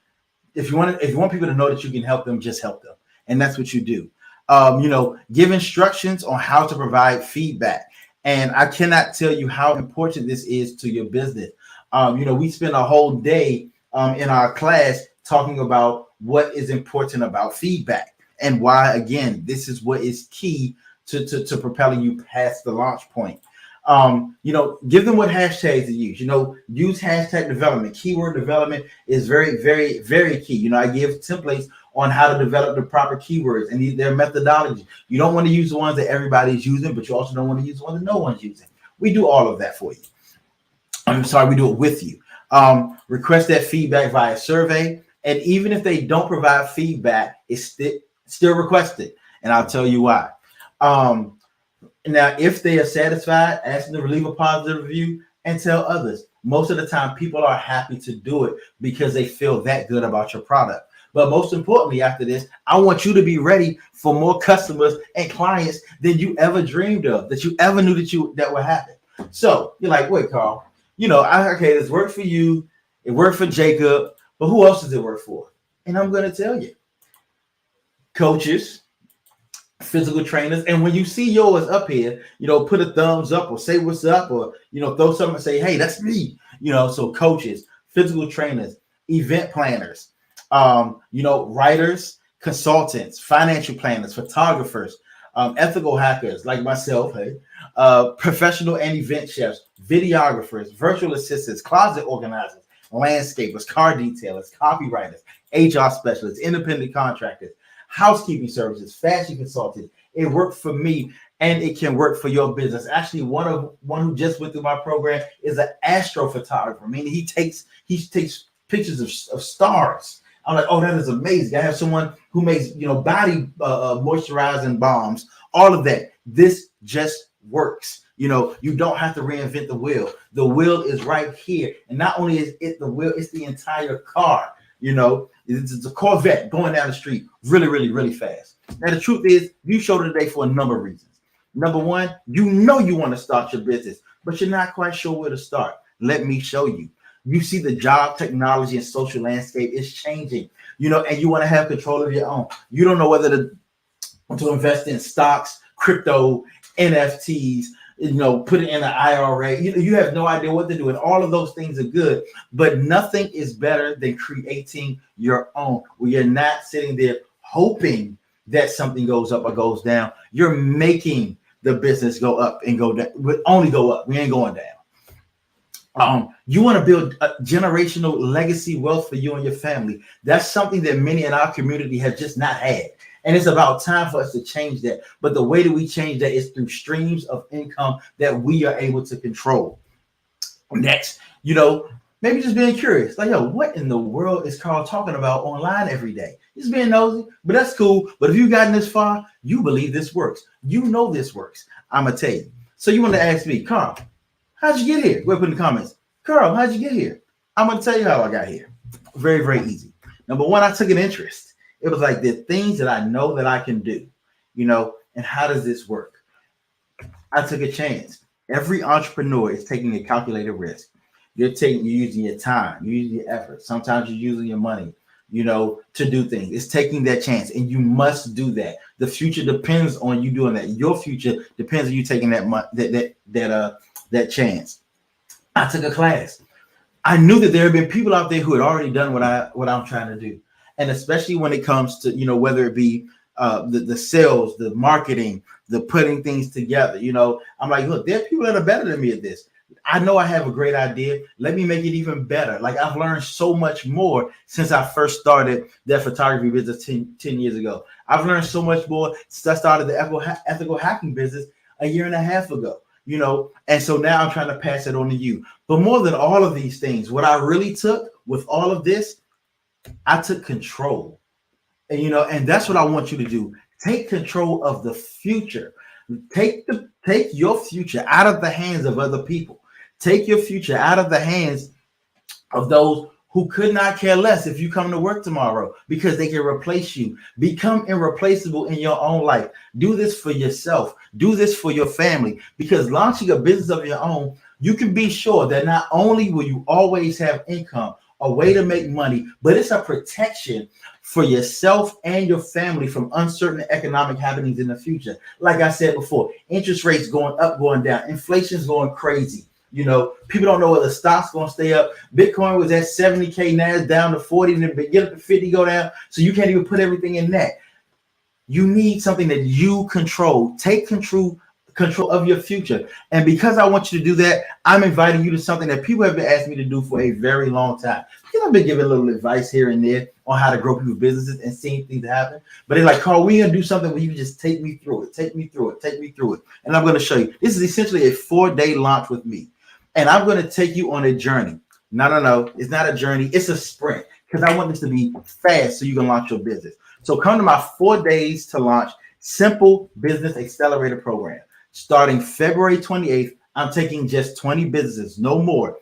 if you want people to know that you can help them, just help them. And that's what you do. Give instructions on how to provide feedback. And I cannot tell you how important this is to your business. We spend a whole day in our class talking about what is important about feedback and why, again, this is what is key to propelling you past the launch point. Give them what hashtags to use. Use hashtag development. Keyword development is very, very, very key. I give templates on how to develop the proper keywords and their methodology. You don't want to use the ones that everybody's using, but you also don't want to use the ones that no one's using. We do all of that for you. We do it with you. Request that feedback via survey. And even if they don't provide feedback, it's still requested. And I'll tell you why. Now, if they are satisfied, ask them to leave a positive review and tell others. Most of the time, people are happy to do it because they feel that good about your product. But most importantly, after this, I want you to be ready for more customers and clients than you ever dreamed of, that you ever knew that would happen. So you're like, wait, Carl, okay, this worked for you. It worked for Jacob, but who else does it work for? And I'm going to tell you, coaches, physical trainers. And when you see yours up here, put a thumbs up or say what's up, or, throw something and say, hey, that's me. So coaches, physical trainers, event planners, writers, consultants, financial planners, photographers, ethical hackers like myself, professional and event chefs, videographers, virtual assistants, closet organizers, landscapers, car detailers, copywriters, HR specialists, independent contractors, housekeeping services, fashion consultants. It worked for me and it can work for your business. Actually, one who just went through my program is an astrophotographer, meaning he takes pictures of stars. I'm like, oh, that is amazing. I have someone who makes, body moisturizing balms, all of that. This just works. You don't have to reinvent the wheel. The wheel is right here. And not only is it the wheel, it's the entire car. It's a Corvette going down the street really, really, really fast. Now, the truth is, you showed it today for a number of reasons. Number one, you want to start your business, but you're not quite sure where to start. Let me show you. You see the job, technology, and social landscape is changing, and you want to have control of your own. You don't know whether to invest in stocks, crypto, NFTs, put it in an IRA. You have no idea what to do. And all of those things are good, but nothing is better than creating your own, where you're not sitting there hoping that something goes up or goes down. You're making the business go up and go down. We only go up. We ain't going down. You want to build a generational legacy wealth for you and your family. That's something that many in our community have just not had. And it's about time for us to change that. But the way that we change that is through streams of income that we are able to control. Next, maybe just being curious. Like, what in the world is Carl talking about online every day? Just being nosy, but that's cool. But if you've gotten this far, you believe this works. This works. I'm going to tell you. So you want to ask me, Carl, how'd you get here? Go ahead, put in the comments. Carl, how'd you get here? I'm going to tell you how I got here. Very, very easy. Number one, I took an interest. It was like the things that I know that I can do, and how does this work? I took a chance. Every entrepreneur is taking a calculated risk. You're using your time, you're using your effort. Sometimes you're using your money, to do things. It's taking that chance, and you must do that. The future depends on you doing that. Your future depends on you taking that chance. I took a class. I knew that there had been people out there who had already done what I'm trying to do. And especially when it comes to, whether it be the sales, the marketing, the putting things together. I'm like, look, there are people that are better than me at this. I know I have a great idea. Let me make it even better. Like, I've learned so much more since I first started that photography business 10 years ago. I've learned so much more since I started the ethical hacking business a year and a half ago, and so now I'm trying to pass it on to you. But more than all of these things, what I really took with all of this, I took control. And that's what I want you to do. Take control of the future. Take your future out of the hands of other people. Take your future out of the hands of those who could not care less if you come to work tomorrow, because they can replace you. Become irreplaceable in your own life. Do this for yourself. Do this for your family, because launching a business of your own, you can be sure that not only will you always have income, a way to make money, but it's a protection for yourself and your family from uncertain economic happenings in the future. Like I said before, interest rates going up, going down, inflation's going crazy. People don't know whether stock's going to stay up. Bitcoin was at 70K, now it's down to 40, and then get up to 50, go down. So you can't even put everything in that. You need something that you control. Take control of your future. And because I want you to do that, I'm inviting you to something that people have been asking me to do for a very long time. Because I've been giving a little advice here and there on how to grow people's businesses and seeing things happen. But they're like, Carl, we're going to do something where you can just take me through it. And I'm going to show you. This is essentially a 4-day launch with me. And I'm going to take you on a journey. No. It's not a journey. It's a sprint, because I want this to be fast so you can launch your business. So come to my 4 days to launch simple business accelerator program. Starting February 28th, I'm taking just 20 businesses, no more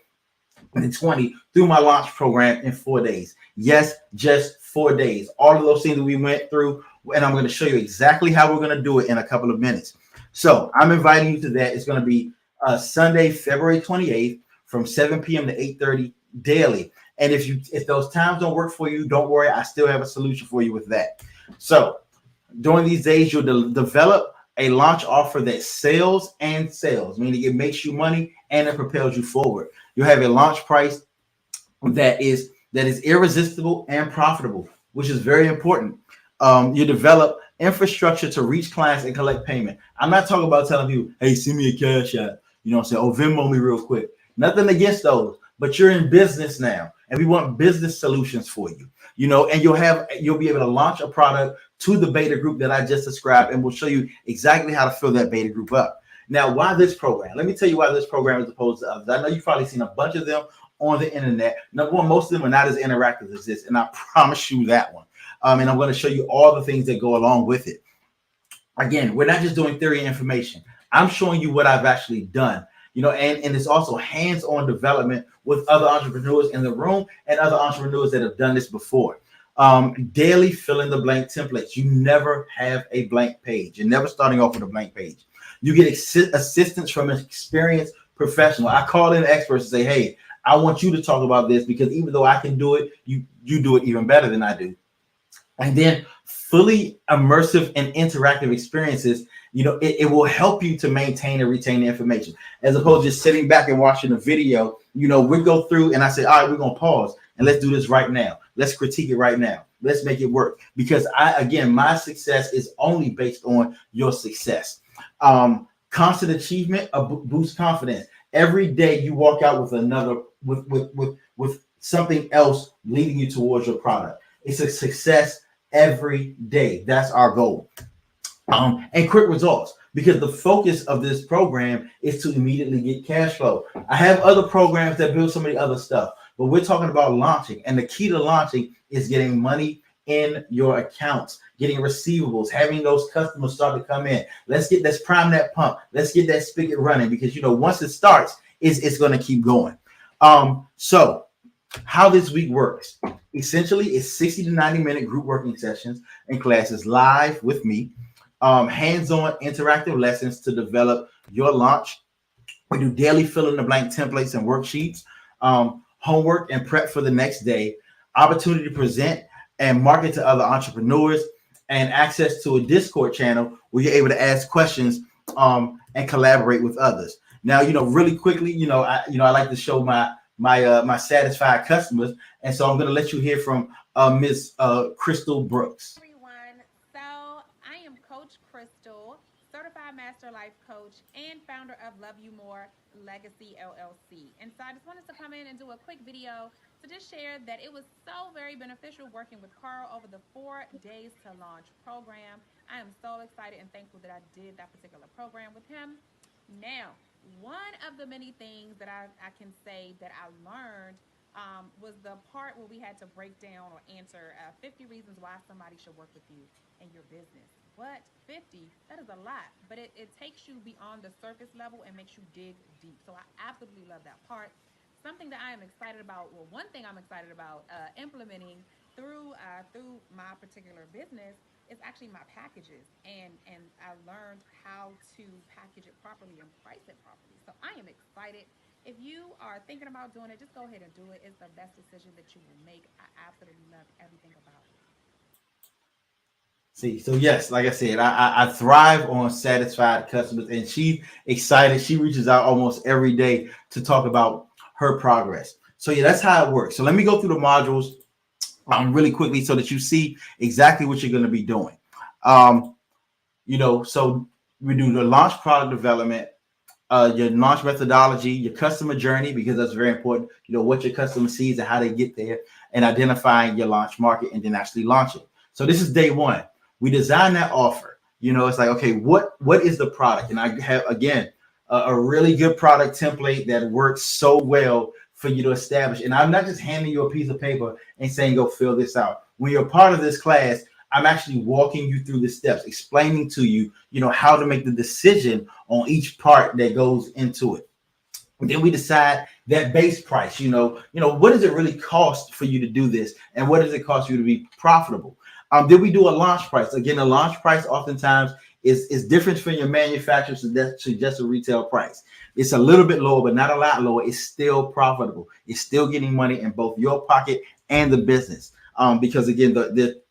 than 20, through my launch program in 4 days. Yes, just 4 days. All of those things that we went through, and I'm going to show you exactly how we're going to do it in a couple of minutes. So I'm inviting you to that. It's going to be Sunday, February 28th, from 7 p.m. to 8:30 daily. And if those times don't work for you, don't worry. I still have a solution for you with that. So during these days, you'll develop a launch offer that sells, meaning it makes you money and it propels you forward. You'll have a launch price that is irresistible and profitable, which is very important. You develop infrastructure to reach clients and collect payment. I'm not talking about telling people, hey, send me a cash app. Oh, Venmo me real quick. Nothing against those, but you're in business now, and we want business solutions for you. And you'll be able to launch a product to the beta group that I just described, and we'll show you exactly how to fill that beta group up. Now, why this program? Let me tell you why this program is opposed to others. I know you've probably seen a bunch of them on the internet. Number one, most of them are not as interactive as this, and I promise you that one. And I'm going to show you all the things that go along with it. Again, we're not just doing theory and information. I'm showing you what I've actually done, and it's also hands-on development with other entrepreneurs in the room and other entrepreneurs that have done this before. Daily fill in the blank templates. You never have a blank page. You're never starting off with a blank page. You get assistance from an experienced professional. I call in experts and say, hey, I want you to talk about this, because even though I can do it, you do it even better than I do. And then fully immersive and interactive experiences, it will help you to maintain and retain the information, as opposed to just sitting back and watching a video. We go through and I say, all right, we're going to pause and let's do this right now. Let's critique it right now. Let's make it work. Because my success is only based on your success. Constant achievement boosts confidence. Every day you walk out with something else leading you towards your product. It's a success every day. That's our goal. And quick results, because the focus of this program is to immediately get cash flow. I have other programs that build some of the other stuff, but we're talking about launching. And the key to launching is getting money in your accounts, getting receivables, having those customers start to come in. Let's prime that pump. Let's get that spigot running, because once it starts, it's going to keep going. So how this week works, essentially, it's 60 to 90-minute group working sessions and classes live with me. Hands-on interactive lessons to develop your launch. We do daily fill in the blank templates and worksheets, homework and prep for the next day, opportunity to present and market to other entrepreneurs, and access to a Discord channel where you're able to ask questions and collaborate with others. Now, really quickly, I like to show my satisfied customers, and so I'm going to let you hear from Miss Crystal Brooks. Everyone, so master life coach and founder of Love You More Legacy LLC. And so I just wanted to come in and do a quick video to just share that it was so very beneficial working with Carl over the 4 days to launch program. I am so excited and thankful that I did that particular program with him. Now, one of the many things that I can say that I learned was the part where we had to break down or answer 50 reasons why somebody should work with you in your business. What? 50? That is a lot, but it takes you beyond the surface level and makes you dig deep. So I absolutely love that part. Something that I am excited about, well, one thing I'm excited about implementing through my particular business is actually my packages, and I learned how to package it properly and price it properly. So I am excited. If you are thinking about doing it, just go ahead and do it. It's the best decision that you will make. I absolutely love everything about it. See, so yes, like I said, I thrive on satisfied customers, and she's excited. She reaches out almost every day to talk about her progress. So yeah, that's how it works. So let me go through the modules really quickly so that you see exactly what you're going to be doing. So we do the launch product development, your launch methodology, your customer journey, because that's very important. What your customer sees and how they get there, and identifying your launch market, and then actually launching. So this is day one. We design that offer. It's like, okay, what is the product? And I have, again, a really good product template that works so well for you to establish. And I'm not just handing you a piece of paper and saying, go fill this out. When you're part of this class, I'm actually walking you through the steps, explaining to you, how to make the decision on each part that goes into it. And then we decide that base price, what does it really cost for you to do this? And what does it cost you to be profitable? Then we do a launch price. Again, a launch price oftentimes is different from your manufacturer to just a retail price. It's a little bit lower, but not a lot lower. It's still profitable. It's still getting money in both your pocket and the business, because again,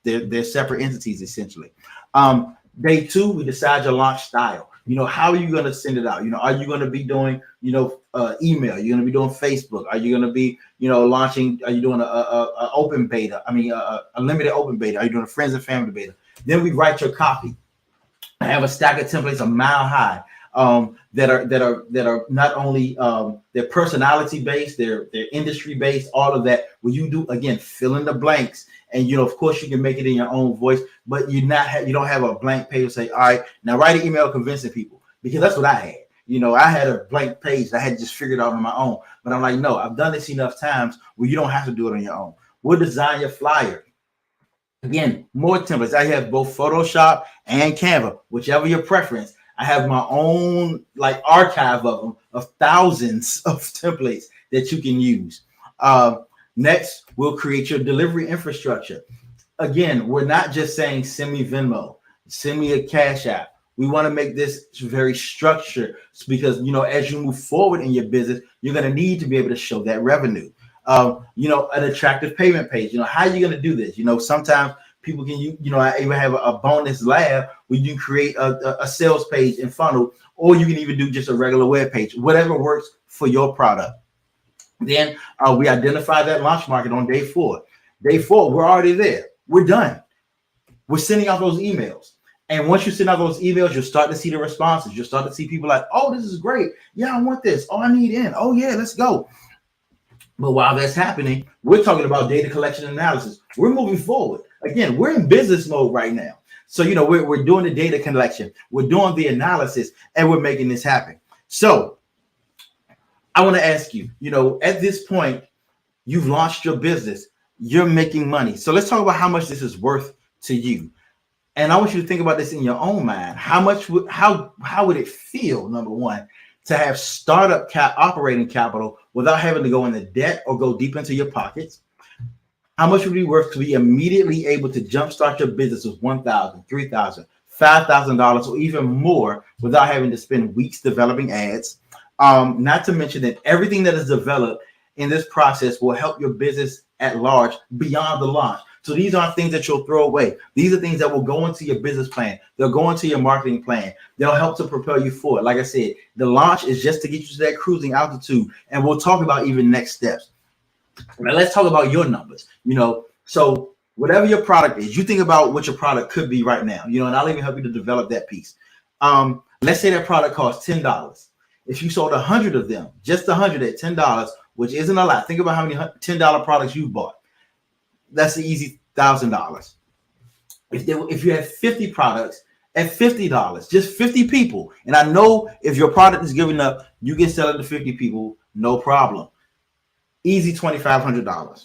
they're separate entities essentially. Day two, we decide your launch style. How are you going to send it out? Are you going to be doing, email? You're going to be doing Facebook? Are you going to be, launching? Are you doing a open beta? A limited open beta? Are you doing a friends and family beta? Then we write your copy. I have a stack of templates a mile high that are not only they're personality based, they're industry based, all of that. Where you do, again, fill in the blanks, and of course you can make it in your own voice, but you don't have a blank page to say, all right, now write an email convincing people, because that's what I had. I had a blank page that I had just figured out on my own, but I'm like, no, I've done this enough times where you don't have to do it on your own. We'll design your flyer. Again, more templates. I have both Photoshop and Canva, whichever your preference. I have my own archive of them, of thousands of templates that you can use. Next, we'll create your delivery infrastructure. Again, we're not just saying send me Venmo, send me a Cash App. We want to make this very structured, because as you move forward in your business, you're going to need to be able to show that revenue. An attractive payment page. How are you going to do this? Sometimes people can, I even have a bonus lab where you can create a sales page and funnel, or you can even do just a regular web page, whatever works for your product. Then we identify that launch market on day 4. Day 4, we're already there. We're done. We're sending out those emails. And once you send out those emails, you'll start to see the responses. You'll start to see people like, oh, this is great. Yeah, I want this. Oh, I need in. Oh, yeah, let's go. But while that's happening, we're talking about data collection analysis. We're moving forward. Again, we're in business mode right now. So, we're doing the data collection. We're doing the analysis, and we're making this happen. So I want to ask you, at this point, you've launched your business. You're making money. So let's talk about how much this is worth to you. And I want you to think about this in your own mind. How would it feel, number one, to have startup operating capital without having to go into debt or go deep into your pockets? How much would it be worth to be immediately able to jumpstart your business with $1,000, $3,000, $5,000, or even more without having to spend weeks developing ads? Not to mention that everything that is developed in this process will help your business at large beyond the launch. So these aren't things that you'll throw away. These are things that will go into your business plan. They'll go into your marketing plan. They'll help to propel you forward. Like I said, the launch is just to get you to that cruising altitude. And we'll talk about even next steps. Now let's talk about your numbers. So whatever your product is, you think about what your product could be right now, and I'll even help you to develop that piece. Let's say that product costs $10. If you sold 100 of them, just 100 at $10, which isn't a lot. Think about how many $10 products you bought. That's an easy $1,000. If you had 50 products at $50, just 50 people, and I know if your product is giving up, you can sell it to 50 people, no problem. Easy $2,500.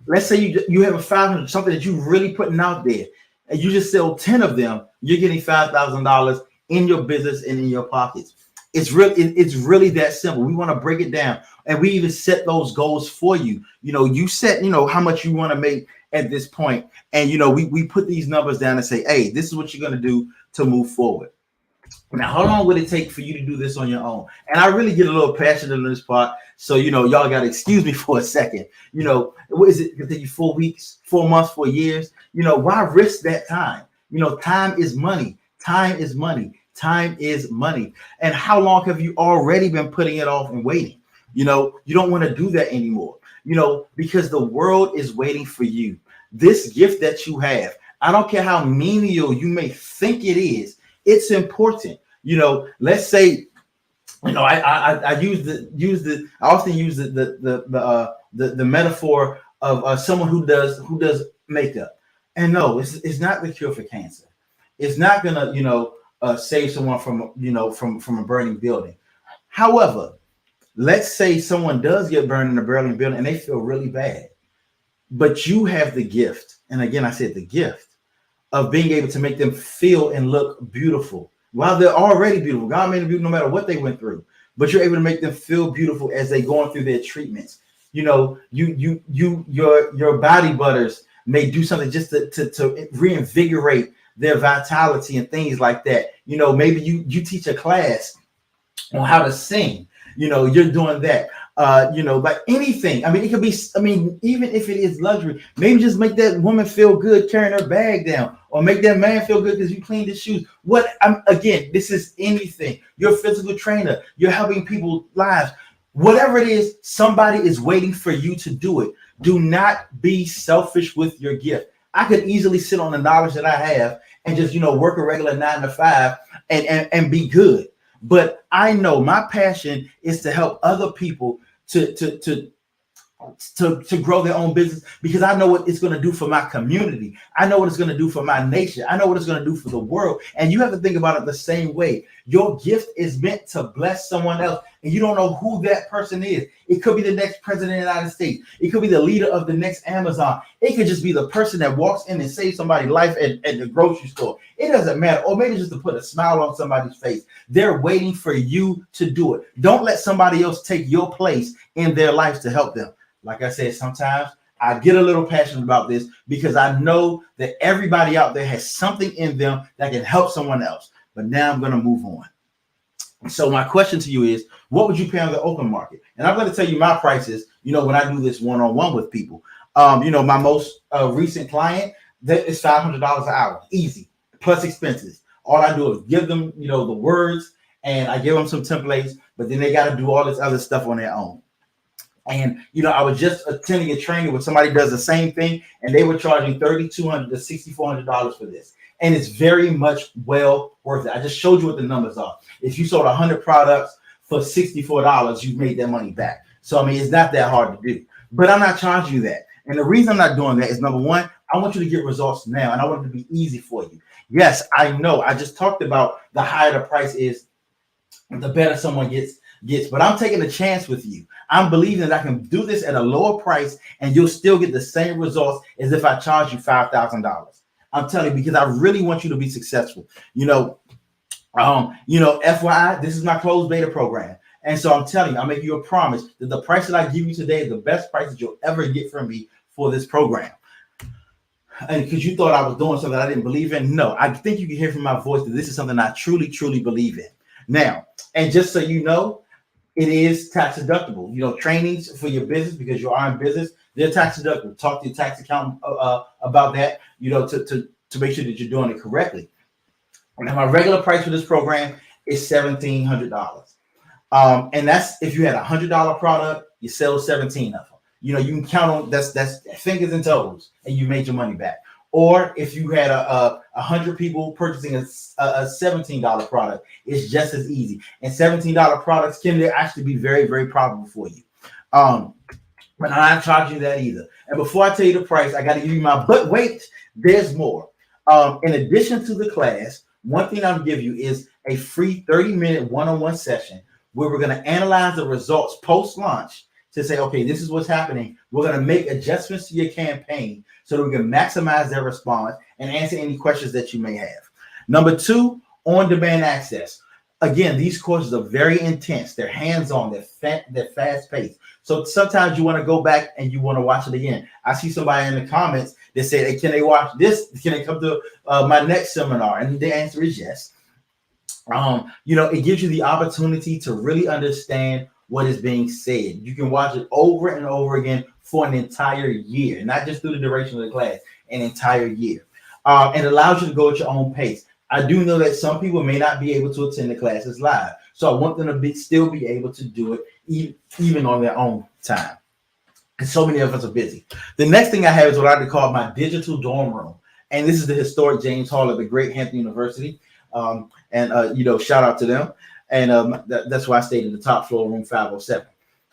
Let's say you have a 500, something that you're really putting out there, and you just sell 10 of them, you're getting $5,000 in your business and in your pockets. It's really that simple. We want to break it down, and we even set those goals for you. You set, how much you want to make at this point, and we put these numbers down and say, hey, this is what you're going to do to move forward. Now, how long would it take for you to do this on your own? And I really get a little passionate on this part, so y'all got to excuse me for a second. What is it? It could take you 4 weeks, 4 months, 4 years. Why risk that time? Time is money. Time is money. Time is money. And how long have you already been putting it off and waiting? You don't want to do that anymore, because the world is waiting for you. This gift that you have, I don't care how menial you may think it is, it's important. Let's say, I often use the metaphor of someone who does makeup. And no, it's not the cure for cancer. It's not gonna, save someone from a burning building. However, let's say someone does get burned in a burning building and they feel really bad, but you have the gift, and again I said the gift of being able to make them feel and look beautiful while they're already beautiful. God made them beautiful no matter what they went through, but you're able to make them feel beautiful as they're going through their treatments. Your body butters may do something just to reinvigorate their vitality and things like that. Maybe you teach a class on how to sing. You're doing that. But anything. It could be. Even if it is luxury, maybe just make that woman feel good carrying her bag down, or make that man feel good because you cleaned his shoes. Again, this is anything. You're a physical trainer. You're helping people's lives. Whatever it is, somebody is waiting for you to do it. Do not be selfish with your gift. I could easily sit on the knowledge that I have and just, work a regular 9 to 5 and be good. But I know my passion is to help other people to grow their own business, because I know what it's going to do for my community. I know what it's going to do for my nation. I know what it's going to do for the world. And you have to think about it the same way. Your gift is meant to bless someone else, and you don't know who that person is. It could be the next president of the United States. It could be the leader of the next Amazon. It could just be the person that walks in and saves somebody's life at the grocery store. It doesn't matter. Or maybe just to put a smile on somebody's face. They're waiting for you to do it. Don't let somebody else take your place in their lives to help them. Like I said, sometimes I get a little passionate about this because I know that everybody out there has something in them that can help someone else. But now I'm going to move on. So my question to you is, what would you pay on the open market? And I'm going to tell you my prices, when I do this one-on-one with people. My most recent client, that is $500 an hour, easy, plus expenses. All I do is give them, the words, and I give them some templates, but then they got to do all this other stuff on their own. And, I was just attending a training where somebody does the same thing, and they were charging $3,200 to $6,400 for this. And it's very much well worth it. I just showed you what the numbers are. If you sold 100 products for $64, you made that money back. So, it's not that hard to do. But I'm not charging you that. And the reason I'm not doing that is, number one, I want you to get results now, and I want it to be easy for you. Yes, I know. I just talked about the higher the price is, the better someone gets. But I'm taking a chance with you. I'm believing that I can do this at a lower price and you'll still get the same results as if I charge you $5,000. I'm telling you, because I really want you to be successful. FYI, this is my closed beta program. And so I'm telling you, I'll make you a promise that the price that I give you today is the best price that you'll ever get from me for this program. And because you thought I was doing something I didn't believe in. No, I think you can hear from my voice that this is something I truly, truly believe in. Now, and just so you know, it is tax deductible. Trainings for your business, because you are in business, they're tax deductible. Talk to your tax accountant about that, to make sure that you're doing it correctly. Now, my regular price for this program is $1,700. And that's if you had a $100 product, you sell 17 of them. You can count on that's fingers and toes, and you made your money back. Or if you had a 100 people purchasing a $17 product, it's just as easy. And $17 products can actually be very, very profitable for you. But I'm not charging you that either. And before I tell you the price, I got to give you but wait, there's more. In addition to the class, one thing I'll give you is a free 30-minute one-on-one session where we're going to analyze the results post-launch to say, okay, this is what's happening. We're going to make adjustments to your campaign so that we can maximize their response and answer any questions that you may have. Number 2, on-demand access. Again, these courses are very intense. They're hands-on. They're fast-paced. So sometimes you want to go back and you want to watch it again. I see somebody in the comments that said, hey, can they watch this? Can they come to my next seminar? And the answer is yes. It gives you the opportunity to really understand what is being said. You can watch it over and over again for an entire year, not just through the duration of the class, an entire year. And allows you to go at your own pace. I do know that some people may not be able to attend the classes live. So I want them to still be able to do it even on their own time. And so many of us are busy. The next thing I have is what I like to call my digital dorm room. And this is the historic James Hall at the great Hampton University. Shout out to them. And that's why I stayed in the top floor, room 507.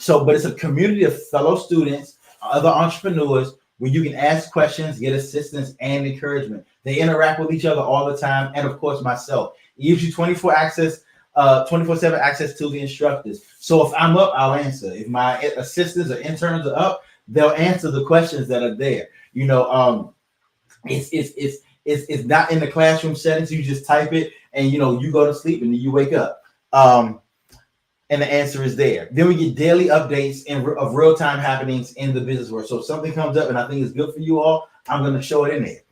But it's a community of fellow students, other entrepreneurs, where you can ask questions, get assistance, and encouragement. They interact with each other all the time, and of course, myself. It gives you 24/7 access to the instructors. So if I'm up, I'll answer. If my assistants or interns are up, they'll answer the questions that are there. It's not in the classroom setting, so you just type it, and you go to sleep, and then you wake up. And the answer is there. Then we get daily updates of real-time happenings in the business world. So if something comes up and I think it's good for you all, I'm going to show it in there.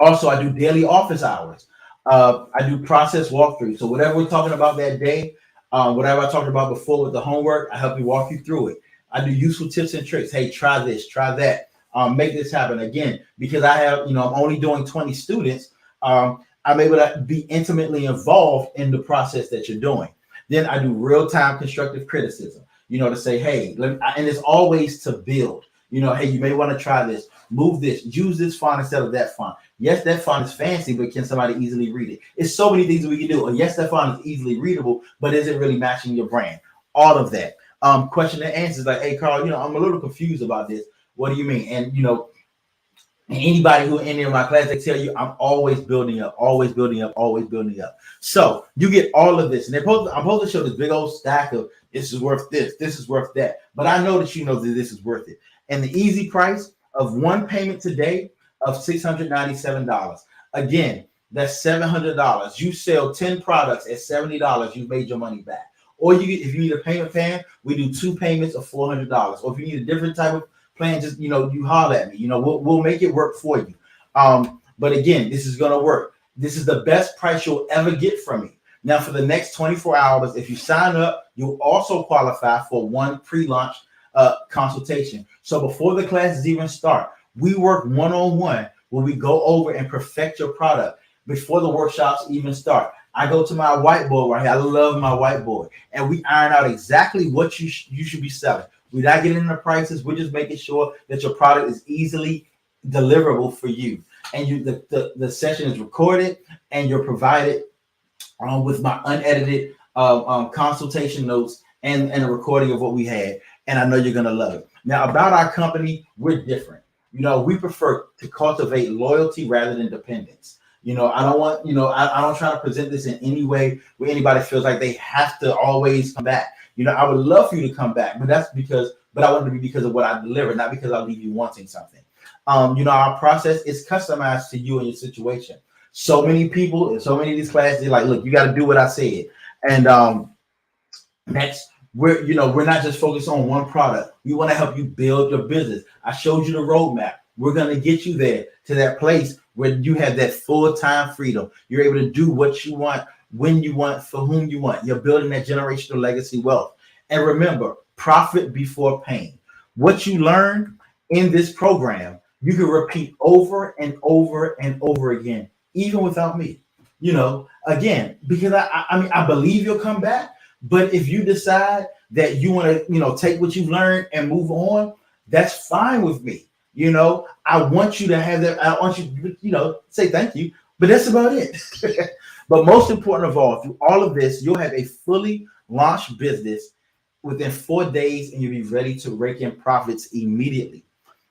Also, I do daily office hours. I do process walkthroughs. So whatever we're talking about that day, whatever I talked about before with the homework, I help you walk you through it. I do useful tips and tricks. Hey, try this, try that. Make this happen. Again, because I have, I'm only doing 20 students. I'm able to be intimately involved in the process that you're doing. Then I do real-time constructive criticism, to say, hey, and it's always to build, hey, you may want to try this, move this, use this font instead of that font. Yes, that font is fancy, but can somebody easily read it? It's so many things that we can do. Yes, that font is easily readable, but is it really matching your brand? All of that. Question and answers like, hey, Carl, I'm a little confused about this. What do you mean? And, and anybody who in any of my class, they tell you I'm always building up, always building up, always building up. So you get all of this. And I'm supposed to show this big old stack of this is worth this is worth that. But I know that you know that this is worth it. And the easy price of one payment today of $697. Again, that's $700. You sell 10 products at $70, you've made your money back. Or if you need a payment plan, we do 2 payments of $400. Or if you need a different type of plan, just you holler at me. We'll make it work for you. But again, this is gonna work. This is the best price you'll ever get from me. Now, for the next 24 hours, if you sign up, you'll also qualify for one pre-launch consultation. So before the classes even start, we work one-on-one where we go over and perfect your product before the workshops even start. I go to my whiteboard right here. I love my whiteboard, and we iron out exactly what you should be selling. We're not getting into prices. We're just making sure that your product is easily deliverable for you. And the session is recorded, and you're provided with my unedited consultation notes and a recording of what we had. And I know you're going to love it. Now, about our company, we're different. We prefer to cultivate loyalty rather than dependence. I don't want, I don't try to present this in any way where anybody feels like they have to always come back. I would love for you to come back, but I want it to be because of what I deliver, not because I'll leave you wanting something. Our process is customized to you and your situation. So many people in so many of these classes, they're like, look, you got to do what I said. And we're not just focused on one product. We want to help you build your business. I showed you the roadmap. We're going to get you there to that place where you have that full-time freedom. You're able to do what you want, when you want, for whom you want. You're building that generational legacy wealth. And remember, profit before pain. What you learn in this program, you can repeat over and over and over again, even without me. Again, because I believe you'll come back. But if you decide that you want to, take what you've learned and move on, that's fine with me. I want you to have that. I want you, say thank you, but that's about it. But most important of all, through all of this, you'll have a fully launched business within 4 days, and you'll be ready to rake in profits immediately.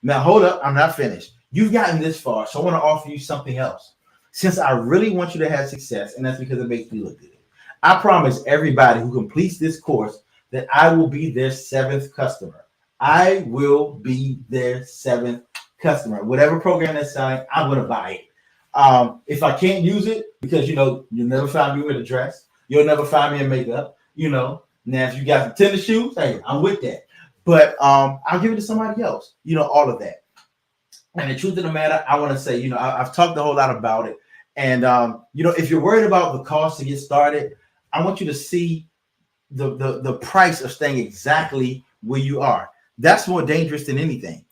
Now, hold up, I'm not finished. You've gotten this far, so I want to offer you something else. Since I really want you to have success, and that's because it makes me look good, I promise everybody who completes this course that I will be their seventh customer. I will be their seventh customer. Whatever program they're selling, I'm going to buy it. If I can't use it, because you'll never find me with a dress, you'll never find me in makeup. Now if you got the tennis shoes, hey, I'm with that. But I'll give it to somebody else. All of that. And the truth of the matter, I want to say, I've talked a whole lot about it. And if you're worried about the cost to get started, I want you to see the price of staying exactly where you are. That's more dangerous than anything.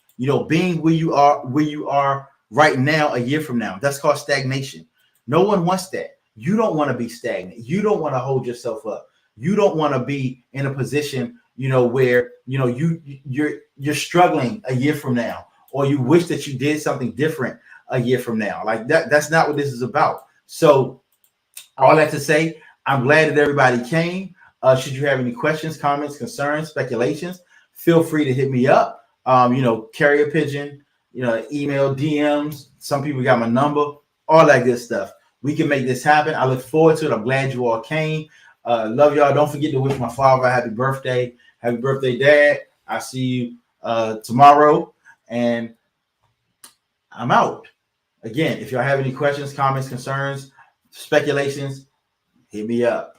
Being where you are right now, a year from now, that's called stagnation. No one wants that. You don't want to be stagnant. You don't want to hold yourself up. You don't want to be in a position, where you're struggling a year from now, or you wish that you did something different a year from now. Like that's not what this is about. So all that to say, I'm glad that everybody came. Should you have any questions, comments, concerns, speculations, feel free to hit me up. Carrier pigeon, email, DMs. Some people got my number, all that good stuff. We can make this happen. I look forward to it. I'm glad you all came. Love y'all. Don't forget to wish my father a happy birthday. Happy birthday, Dad. I'll see you tomorrow. And I'm out. Again, if y'all have any questions, comments, concerns, speculations, hit me up.